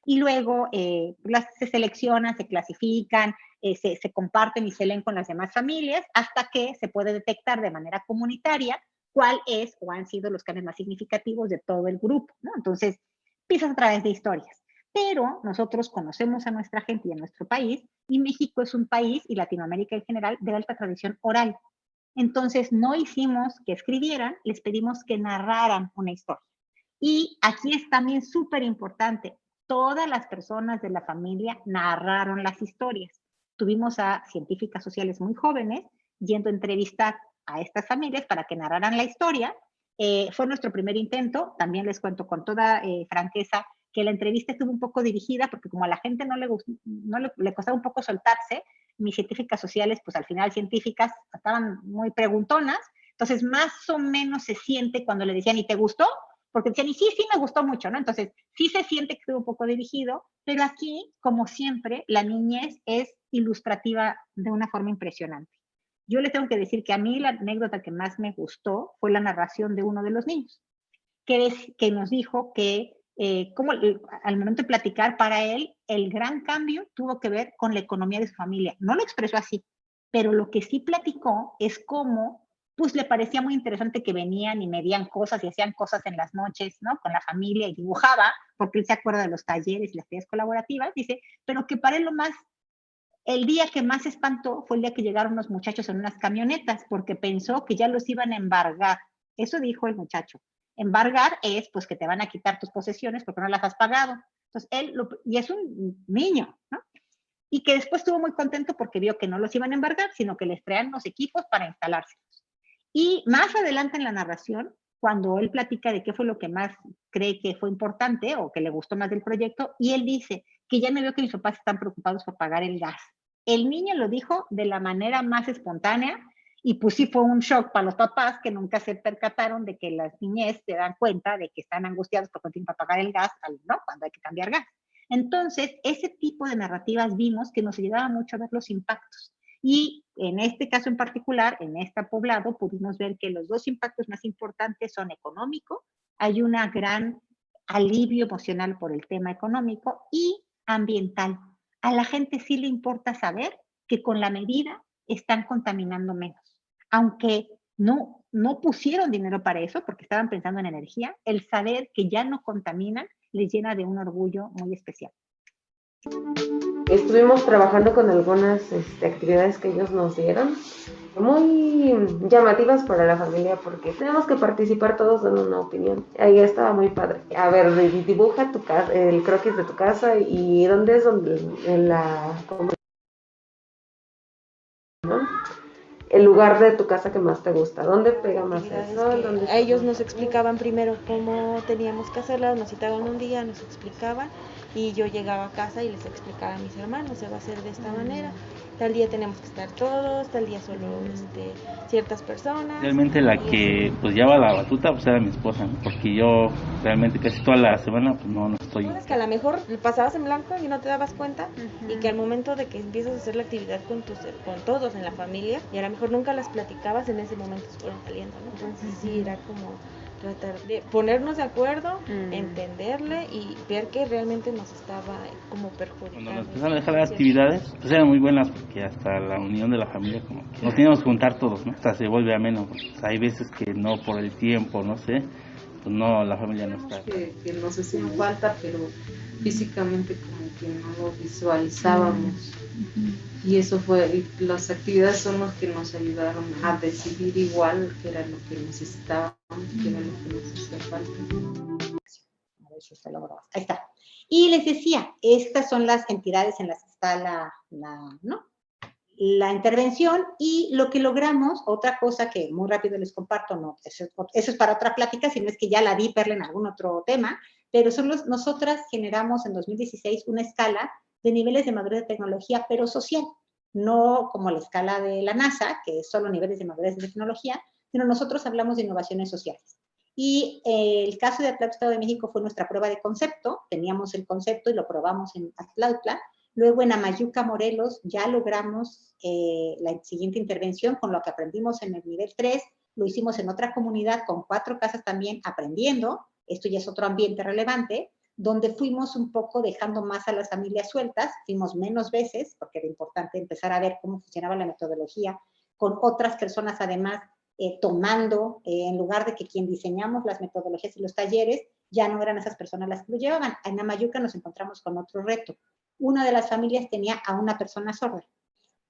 y luego se seleccionan, se clasifican, se comparten y se leen con las demás familias hasta que se puede detectar de manera comunitaria cuál es o han sido los cambios más significativos de todo el grupo, ¿no? Entonces, empiezas a través de historias. Pero nosotros conocemos a nuestra gente y a nuestro país, y México es un país, y Latinoamérica en general, de alta tradición oral. Entonces, no hicimos que escribieran, les pedimos que narraran una historia. Y aquí es también súper importante, todas las personas de la familia narraron las historias. Tuvimos a científicas sociales muy jóvenes yendo a entrevistar a estas familias para que narraran la historia. Fue nuestro primer intento, también les cuento con toda franqueza que la entrevista estuvo un poco dirigida porque como a la gente no le costaba un poco soltarse, mis científicas sociales, pues al final científicas estaban muy preguntonas, entonces más o menos se siente cuando le decían, ¿y te gustó? Porque decían, y sí, me gustó mucho, ¿no? Entonces, sí se siente que estuvo un poco dirigido, pero aquí, como siempre, la niñez es ilustrativa de una forma impresionante. Yo les tengo que decir que a mí la anécdota que más me gustó fue la narración de uno de los niños, que nos dijo que como al momento de platicar, para él, el gran cambio tuvo que ver con la economía de su familia. No lo expresó así, pero lo que sí platicó es cómo pues le parecía muy interesante que venían y medían cosas y hacían cosas en las noches, ¿no? Con la familia y dibujaba, porque él se acuerda de los talleres y las actividades colaborativas, dice, pero que para él el día que más espantó fue el día que llegaron los muchachos en unas camionetas, porque pensó que ya los iban a embargar. Eso dijo el muchacho. Embargar es, pues, que te van a quitar tus posesiones porque no las has pagado. Entonces, y es un niño, ¿no? Y que después estuvo muy contento porque vio que no los iban a embargar, sino que les traían los equipos para instalárselos. Y más adelante en la narración cuando él platica de qué fue lo que más cree que fue importante o que le gustó más del proyecto, y él dice que ya no veo que mis papás están preocupados por pagar el gas. El niño lo dijo de la manera más espontánea, y pues sí fue un shock para los papás que nunca se percataron de que las niñez se dan cuenta de que están angustiados porque no tienen para pagar el gas, ¿no? Cuando hay que cambiar gas. Entonces, ese tipo de narrativas vimos que nos ayudaba mucho a ver los impactos. Y en este caso en particular, en este poblado, pudimos ver que los dos impactos más importantes son económico, hay una gran alivio emocional por el tema económico, y ambiental. A la gente sí le importa saber que con la medida están contaminando menos. Aunque no pusieron dinero para eso, porque estaban pensando en energía, el saber que ya no contaminan les llena de un orgullo muy especial. Estuvimos trabajando con algunas actividades que ellos nos dieron, muy llamativas para la familia, porque tenemos que participar todos en una opinión. Ahí estaba muy padre. A ver, dibuja tu casa, el croquis de tu casa, y dónde es donde en la, ¿no? El lugar de tu casa que más te gusta, ¿dónde pega más el sol? ¿Dónde a ellos nos explicaban primero cómo teníamos que hacerlas, nos citaban un día, nos explicaban, y yo llegaba a casa y les explicaba a mis hermanos, se va a hacer de esta manera, tal día tenemos que estar todos, tal día solo ciertas personas. Realmente la que pues lleva la batuta pues era mi esposa, ¿no? Porque yo realmente casi toda la semana pues no estoy. Es que a lo mejor pasabas en blanco y no te dabas cuenta, y que al momento de que empiezas a hacer la actividad con todos en la familia, y a lo mejor nunca las platicabas, en ese momento se fueron saliendo, ¿no? Entonces sí, era como tratar de ponernos de acuerdo, entenderle y ver que realmente nos estaba como perjudicando. Cuando nos empezaron a dejar las actividades, pues eran muy buenas, porque hasta la unión de la familia como que nos teníamos que juntar todos, ¿no? Hasta se vuelve ameno. Pues hay veces que no, por el tiempo, no sé, pues no, la familia no está. Que nos hacían falta, pero físicamente como que no lo visualizábamos. Y eso fue, las actividades son las que nos ayudaron a decidir igual qué era lo que necesitábamos, qué era lo que nos hacía falta. A ver si se logró. Ahí está. Y les decía, estas son las entidades en las que está la intervención, y lo que logramos, otra cosa que muy rápido les comparto, no, eso es para otra plática, si no es que ya la di, Perla, en algún otro tema, pero nosotras generamos en 2016 una escala de niveles de madurez de tecnología, pero social, no como la escala de la NASA, que es solo niveles de madurez de tecnología, sino nosotros hablamos de innovaciones sociales. Y el caso de Estado de México fue nuestra prueba de concepto, teníamos el concepto y lo probamos en Atlautla. Luego en Amayuca, Morelos, ya logramos la siguiente intervención con lo que aprendimos en el nivel 3, lo hicimos en otra comunidad con 4 casas también aprendiendo, esto ya es otro ambiente relevante, donde fuimos un poco dejando más a las familias sueltas, fuimos menos veces, porque era importante empezar a ver cómo funcionaba la metodología, con otras personas además tomando, en lugar de que quien diseñamos las metodologías y los talleres, ya no eran esas personas las que lo llevaban. En Amayuca nos encontramos con otro reto. Una de las familias tenía a una persona sorda,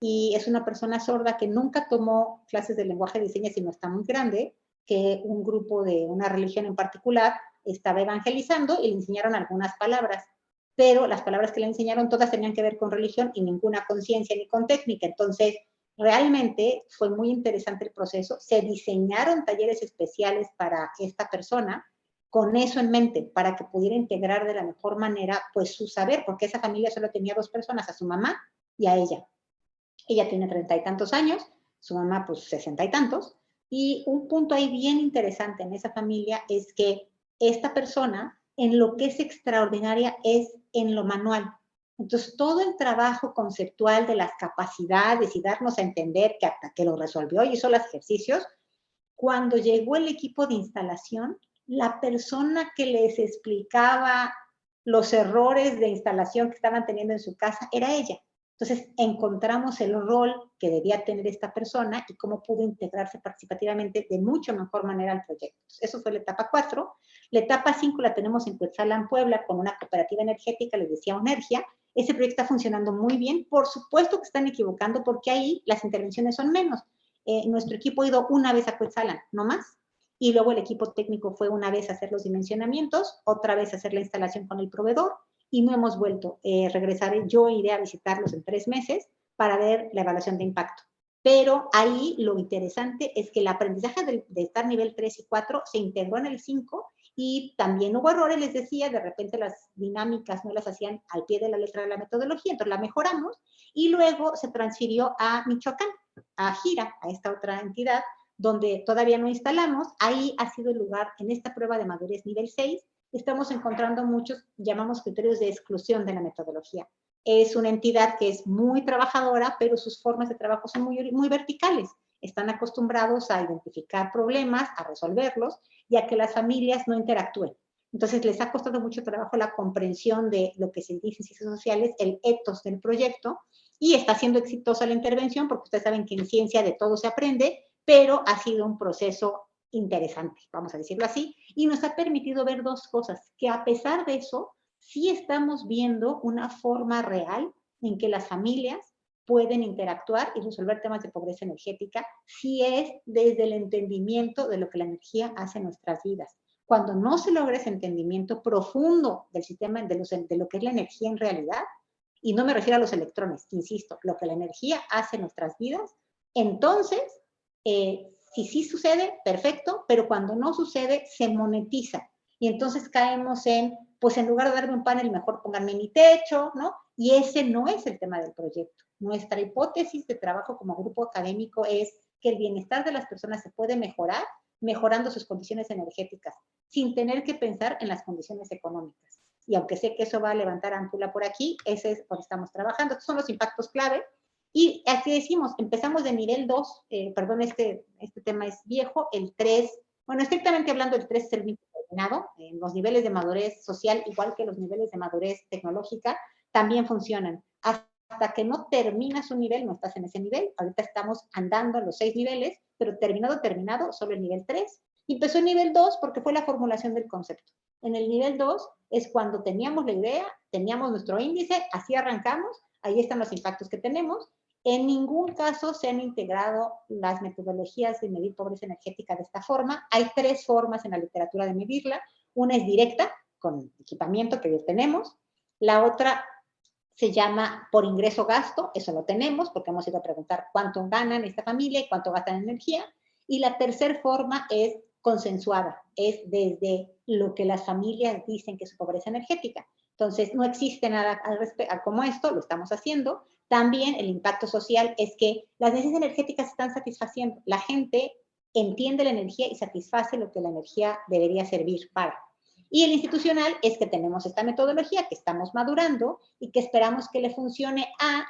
y es una persona sorda que nunca tomó clases de lenguaje de señas, sino está muy grande, que un grupo de una religión en particular estaba evangelizando y le enseñaron algunas palabras, pero las palabras que le enseñaron todas tenían que ver con religión y ninguna conciencia ni con técnica. Entonces, realmente fue muy interesante el proceso. Se diseñaron talleres especiales para esta persona con eso en mente, para que pudiera integrar de la mejor manera pues su saber, porque esa familia solo tenía 2 personas, a su mamá y a ella. Ella tiene 30 y tantos años, su mamá pues 60 y tantos, y un punto ahí bien interesante en esa familia es que esta persona en lo que es extraordinaria es en lo manual. Entonces, todo el trabajo conceptual de las capacidades y darnos a entender que hasta que lo resolvió y hizo los ejercicios, cuando llegó el equipo de instalación, la persona que les explicaba los errores de instalación que estaban teniendo en su casa era ella. Entonces, encontramos el rol que debía tener esta persona y cómo pudo integrarse participativamente de mucho mejor manera al proyecto. Eso fue la etapa 4. La etapa 5 la tenemos en Cuetzalan, Puebla, con una cooperativa energética, les decía Onergia. Ese proyecto está funcionando muy bien. Por supuesto que están equivocando porque ahí las intervenciones son menos. Nuestro equipo ha ido una vez a Cuetzalan, no más. Y luego el equipo técnico fue una vez a hacer los dimensionamientos, otra vez a hacer la instalación con el proveedor, y no hemos vuelto. Regresaré, yo iré a visitarlos en 3 meses para ver la evaluación de impacto. Pero ahí lo interesante es que el aprendizaje de estar nivel 3 y 4 se integró en el 5 y también hubo errores, les decía, de repente las dinámicas no las hacían al pie de la letra de la metodología, entonces la mejoramos y luego se transfirió a Michoacán, a Gira, a esta otra entidad, donde todavía no instalamos. Ahí ha sido el lugar, en esta prueba de madurez nivel 6, estamos encontrando muchos, llamamos criterios de exclusión de la metodología. Es una entidad que es muy trabajadora, pero sus formas de trabajo son muy verticales. Están acostumbrados a identificar problemas, a resolverlos y a que las familias no interactúen. Entonces les ha costado mucho trabajo la comprensión de lo que se dice en ciencias sociales, el ethos del proyecto, y está siendo exitosa la intervención porque ustedes saben que en ciencia de todo se aprende, pero ha sido un proceso interesante, vamos a decirlo así, y nos ha permitido ver dos cosas, que a pesar de eso, sí estamos viendo una forma real en que las familias pueden interactuar y resolver temas de pobreza energética si es desde el entendimiento de lo que la energía hace en nuestras vidas. Cuando no se logra ese entendimiento profundo del sistema, de lo que es la energía en realidad, y no me refiero a los electrones, insisto, lo que la energía hace en nuestras vidas, entonces, si sí sucede, perfecto, pero cuando no sucede, se monetiza. Y entonces caemos en, pues en lugar de darme un panel, mejor pónganme en mi techo, ¿no? Y ese no es el tema del proyecto. Nuestra hipótesis de trabajo como grupo académico es que el bienestar de las personas se puede mejorar mejorando sus condiciones energéticas, sin tener que pensar en las condiciones económicas. Y aunque sé que eso va a levantar ampula por aquí, ese es por estamos trabajando. Estos son los impactos clave. Y así decimos, empezamos de nivel 2, perdón, este tema es viejo, el 3, bueno, estrictamente hablando, el 3 es el micro coordinado, los niveles de madurez social, igual que los niveles de madurez tecnológica, también funcionan. Hasta que no terminas un nivel, no estás en ese nivel, ahorita estamos andando en los 6 niveles, pero terminado, solo el nivel 3. Y empezó el nivel 2 porque fue la formulación del concepto. En el nivel 2 es cuando teníamos la idea, teníamos nuestro índice, así arrancamos, ahí están los impactos que tenemos. En ningún caso se han integrado las metodologías de medir pobreza energética de esta forma. Hay 3 formas en la literatura de medirla. Una es directa, con equipamiento que ya tenemos. La otra se llama por ingreso-gasto, eso lo tenemos porque hemos ido a preguntar cuánto ganan esta familia y cuánto gastan en energía. Y la tercera forma es consensuada, es desde lo que las familias dicen que es su pobreza energética. Entonces, no existe nada como esto, lo estamos haciendo. También el impacto social es que las necesidades energéticas se están satisfaciendo. La gente entiende la energía y satisface lo que la energía debería servir para. Y el institucional es que tenemos esta metodología que estamos madurando y que esperamos que le funcione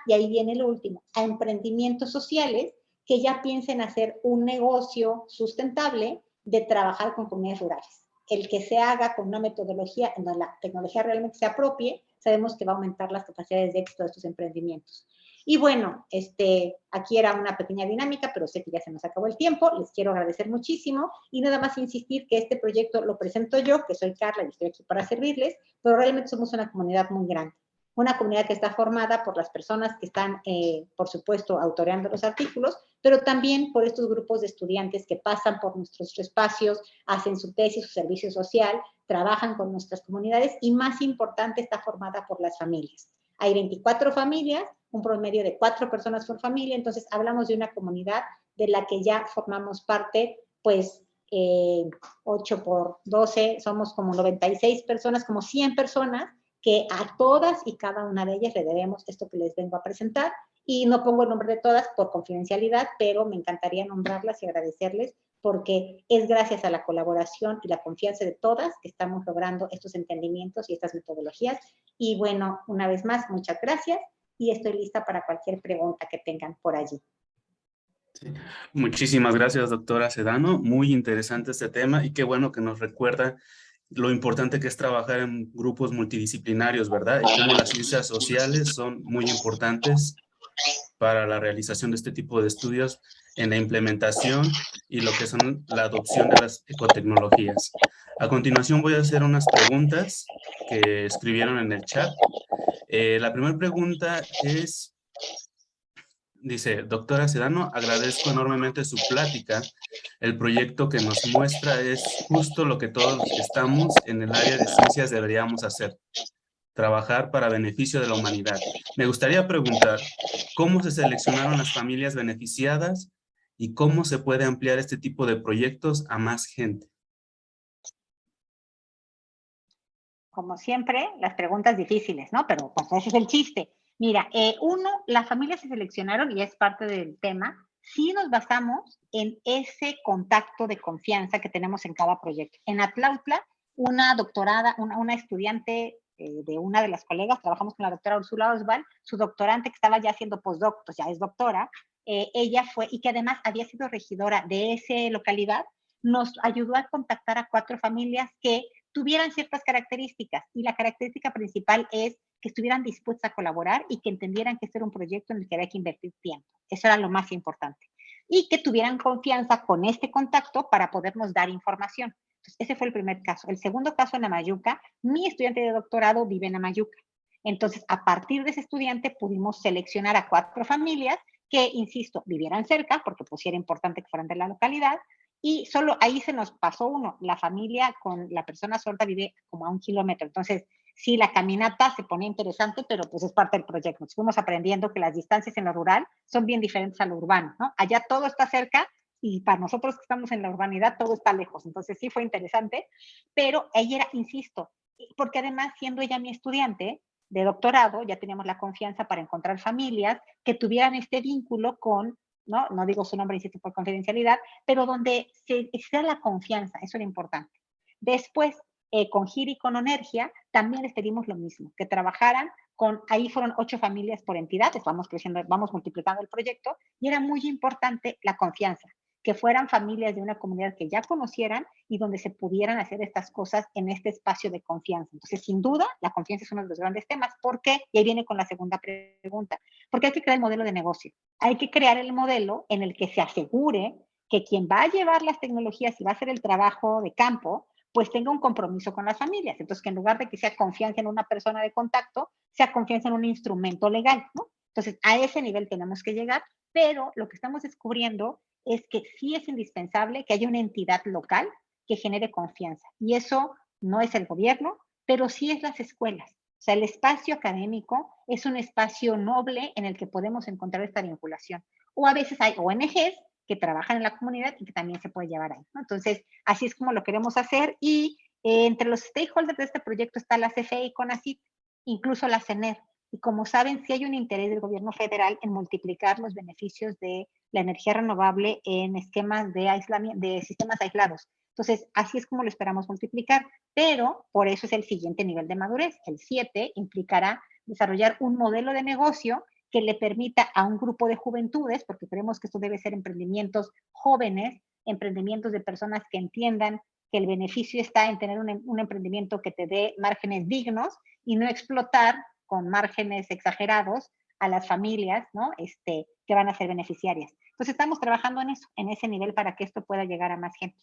y ahí viene lo último, a emprendimientos sociales que ya piensen hacer un negocio sustentable de trabajar con comunidades rurales. El que se haga con una metodología en donde la tecnología realmente se apropie, sabemos que va a aumentar las capacidades de éxito de estos emprendimientos. Y bueno, aquí era una pequeña dinámica, pero sé que ya se nos acabó el tiempo. Les quiero agradecer muchísimo y nada más insistir que este proyecto lo presento yo, que soy Carla y estoy aquí para servirles, pero realmente somos una comunidad muy grande. Una comunidad que está formada por las personas que están, por supuesto, autoreando los artículos, pero también por estos grupos de estudiantes que pasan por nuestros espacios, hacen su tesis, su servicio social, trabajan con nuestras comunidades y, más importante, está formada por las familias. Hay 24 familias, un promedio de 4 personas por familia, entonces hablamos de una comunidad de la que ya formamos parte, pues 8 por 12, somos como 96 personas, como 100 personas, que a todas y cada una de ellas le debemos esto que les vengo a presentar, y no pongo el nombre de todas por confidencialidad, pero me encantaría nombrarlas y agradecerles, porque es gracias a la colaboración y la confianza de todas que estamos logrando estos entendimientos y estas metodologías. Y bueno, una vez más, muchas gracias y estoy lista para cualquier pregunta que tengan por allí. Sí. Muchísimas gracias, doctora Sedano. Muy interesante este tema y qué bueno que nos recuerda lo importante que es trabajar en grupos multidisciplinarios, ¿verdad? Y cómo las ciencias sociales son muy importantes para la realización de este tipo de estudios en la implementación y lo que son la adopción de las ecotecnologías. A continuación voy a hacer unas preguntas que escribieron en el chat. La primera pregunta es, dice, doctora Sedano, agradezco enormemente su plática. El proyecto que nos muestra es justo lo que todos los que estamos en el área de ciencias deberíamos hacer. trabajar para beneficio de la humanidad. Me gustaría preguntar, ¿cómo se seleccionaron las familias beneficiadas y cómo se puede ampliar este tipo de proyectos a más gente? Como siempre, las preguntas difíciles, ¿no? Pero pues ese es el chiste. Mira, las familias se seleccionaron y es parte del tema. Sí nos basamos en ese contacto de confianza que tenemos en cada proyecto. En Atlautla, una doctorada, una estudiante de una de las colegas, trabajamos con la doctora Úrsula Osval, su doctorante que estaba ya haciendo postdoc, pues ya es doctora, ella fue, y que además había sido regidora de esa localidad, nos ayudó a contactar a 4 familias que tuvieran ciertas características, y la característica principal es que estuvieran dispuestos a colaborar y que entendieran que este era un proyecto en el que había que invertir tiempo. Eso era lo más importante. Y que tuvieran confianza con este contacto para podernos dar información. Entonces, ese fue el primer caso. El segundo caso en Amayuca, mi estudiante de doctorado vive en Amayuca. Entonces, a partir de ese estudiante pudimos seleccionar a 4 familias que, insisto, vivieran cerca, porque pues era importante que fueran de la localidad, y solo ahí se nos pasó uno. La familia con la persona sorda vive como a 1 kilómetro. Entonces, sí, la caminata se pone interesante, pero pues es parte del proyecto. Nos fuimos aprendiendo que las distancias en lo rural son bien diferentes a lo urbano, ¿no? Allá todo está cerca y para nosotros que estamos en la urbanidad todo está lejos. Entonces sí fue interesante, pero ella era, insisto, porque además siendo ella mi estudiante de doctorado, ya teníamos la confianza para encontrar familias que tuvieran este vínculo con, no digo su nombre, insisto, por confidencialidad, pero donde se da la confianza, eso era importante. Después, con Giri y con Onergia, también les pedimos lo mismo, que trabajaran ahí fueron 8 familias por entidad, vamos creciendo, vamos multiplicando el proyecto, y era muy importante la confianza, que fueran familias de una comunidad que ya conocieran y donde se pudieran hacer estas cosas en este espacio de confianza. Entonces, sin duda, la confianza es uno de los grandes temas. ¿Por qué? Y ahí viene con la segunda pregunta. Porque hay que crear el modelo de negocio. Hay que crear el modelo en el que se asegure que quien va a llevar las tecnologías y va a hacer el trabajo de campo, pues tenga un compromiso con las familias. Entonces, que en lugar de que sea confianza en una persona de contacto, sea confianza en un instrumento legal, ¿no? Entonces, a ese nivel tenemos que llegar, pero lo que estamos descubriendo es que sí es indispensable que haya una entidad local que genere confianza. Y eso no es el gobierno, pero sí es las escuelas. O sea, el espacio académico es un espacio noble en el que podemos encontrar esta vinculación. O a veces hay ONGs que trabajan en la comunidad y que también se puede llevar ahí, ¿no? Entonces, así es como lo queremos hacer y entre los stakeholders de este proyecto está la CFE y CONACYT, incluso la CENER. Y como saben, sí hay un interés del gobierno federal en multiplicar los beneficios de la energía renovable en esquemas de sistemas aislados. Entonces, así es como lo esperamos multiplicar, pero por eso es el siguiente nivel de madurez. El 7 implicará desarrollar un modelo de negocio que le permita a un grupo de juventudes, porque creemos que esto debe ser emprendimientos jóvenes, emprendimientos de personas que entiendan que el beneficio está en tener un emprendimiento que te dé márgenes dignos y no explotar con márgenes exagerados a las familias, ¿no? Que van a ser beneficiarias. Entonces estamos trabajando en eso, en ese nivel para que esto pueda llegar a más gente.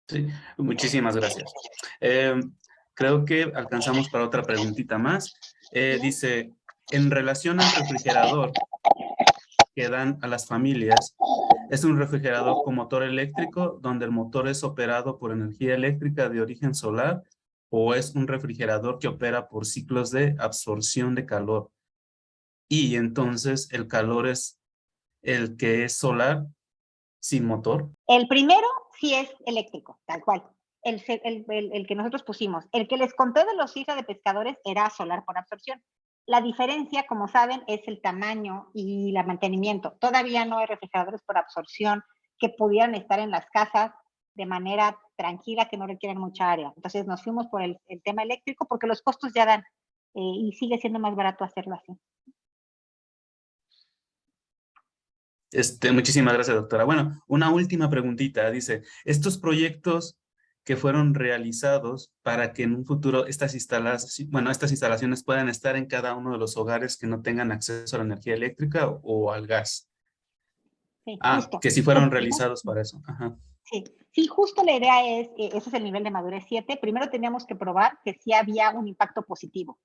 Sí, muchísimas gracias. Creo que alcanzamos para otra preguntita más. Dice, en relación al refrigerador que dan a las familias, ¿es un refrigerador con motor eléctrico donde el motor es operado por energía eléctrica de origen solar o es un refrigerador que opera por ciclos de absorción de calor? Y entonces el calor es el que es solar sin motor. El primero sí es eléctrico, tal cual. El que nosotros pusimos. El que les conté de los islas de pescadores era solar por absorción. La diferencia, como saben, es el tamaño y el mantenimiento. Todavía no hay refrigeradores por absorción que pudieran estar en las casas de manera tranquila, que no requieren mucha área. Entonces nos fuimos por el tema eléctrico porque los costos ya dan y sigue siendo más barato hacerlo así. Muchísimas gracias, doctora. Bueno, una última preguntita. Dice, estos proyectos que fueron realizados para que en un futuro estas instalaciones puedan estar en cada uno de los hogares que no tengan acceso a la energía eléctrica o al gas. Sí, justo. Que sí fueron realizados para eso. Ajá. Sí, justo la idea es, ese es el nivel de madurez 7. Primero teníamos que probar que sí había un impacto positivo.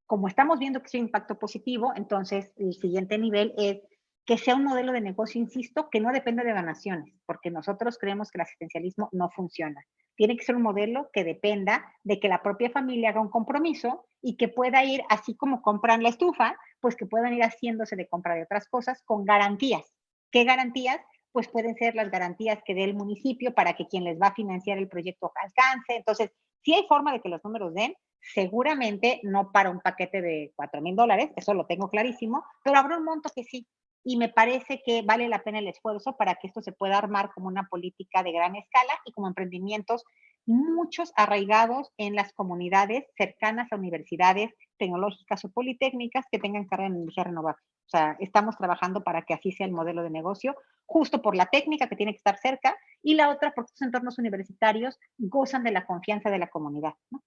Como estamos viendo que sí hay un impacto positivo, entonces el siguiente nivel es que sea un modelo de negocio, insisto, que no dependa de donaciones, porque nosotros creemos que el asistencialismo no funciona. Tiene que ser un modelo que dependa de que la propia familia haga un compromiso y que pueda ir, así como compran la estufa, pues que puedan ir haciéndose de compra de otras cosas con garantías. ¿Qué garantías? Pues pueden ser las garantías que dé el municipio para que quien les va a financiar el proyecto alcance. Entonces, si hay forma de que los números den, seguramente no para un paquete de $4,000, eso lo tengo clarísimo, pero habrá un monto que sí. Y me parece que vale la pena el esfuerzo para que esto se pueda armar como una política de gran escala y como emprendimientos muchos arraigados en las comunidades cercanas a universidades tecnológicas o politécnicas que tengan carga en energía renovable. O sea, estamos trabajando para que así sea el modelo de negocio, justo por la técnica que tiene que estar cerca y la otra porque estos entornos universitarios gozan de la confianza de la comunidad, ¿no?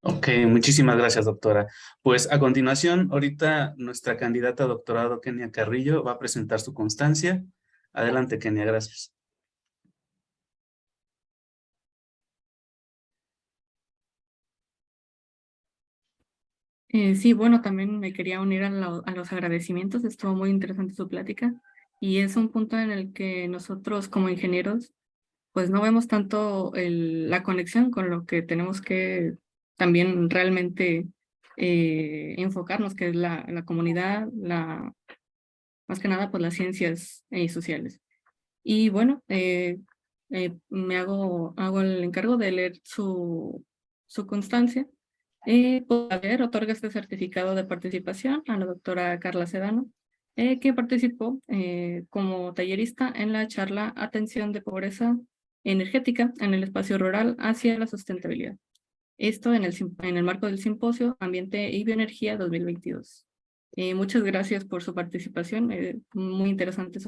Ok, muchísimas gracias, doctora. Pues a continuación, ahorita nuestra candidata a doctorado, Kenia Carrillo, va a presentar su constancia. Adelante, Kenia, gracias. Sí, bueno, también me quería unir a los agradecimientos. Estuvo muy interesante su plática y es un punto en el que nosotros como ingenieros pues no vemos tanto la conexión con lo que tenemos que también realmente enfocarnos, que es la comunidad, más que nada pues las ciencias sociales. Y bueno, me hago el encargo de leer su constancia. Poder otorga este certificado de participación a la doctora Carla Sedano, que participó como tallerista en la charla Atención de Pobreza Energética en el Espacio Rural hacia la Sustentabilidad. Esto en el marco del simposio Ambiente y Bioenergía 2022. Muchas gracias por su participación, muy interesante.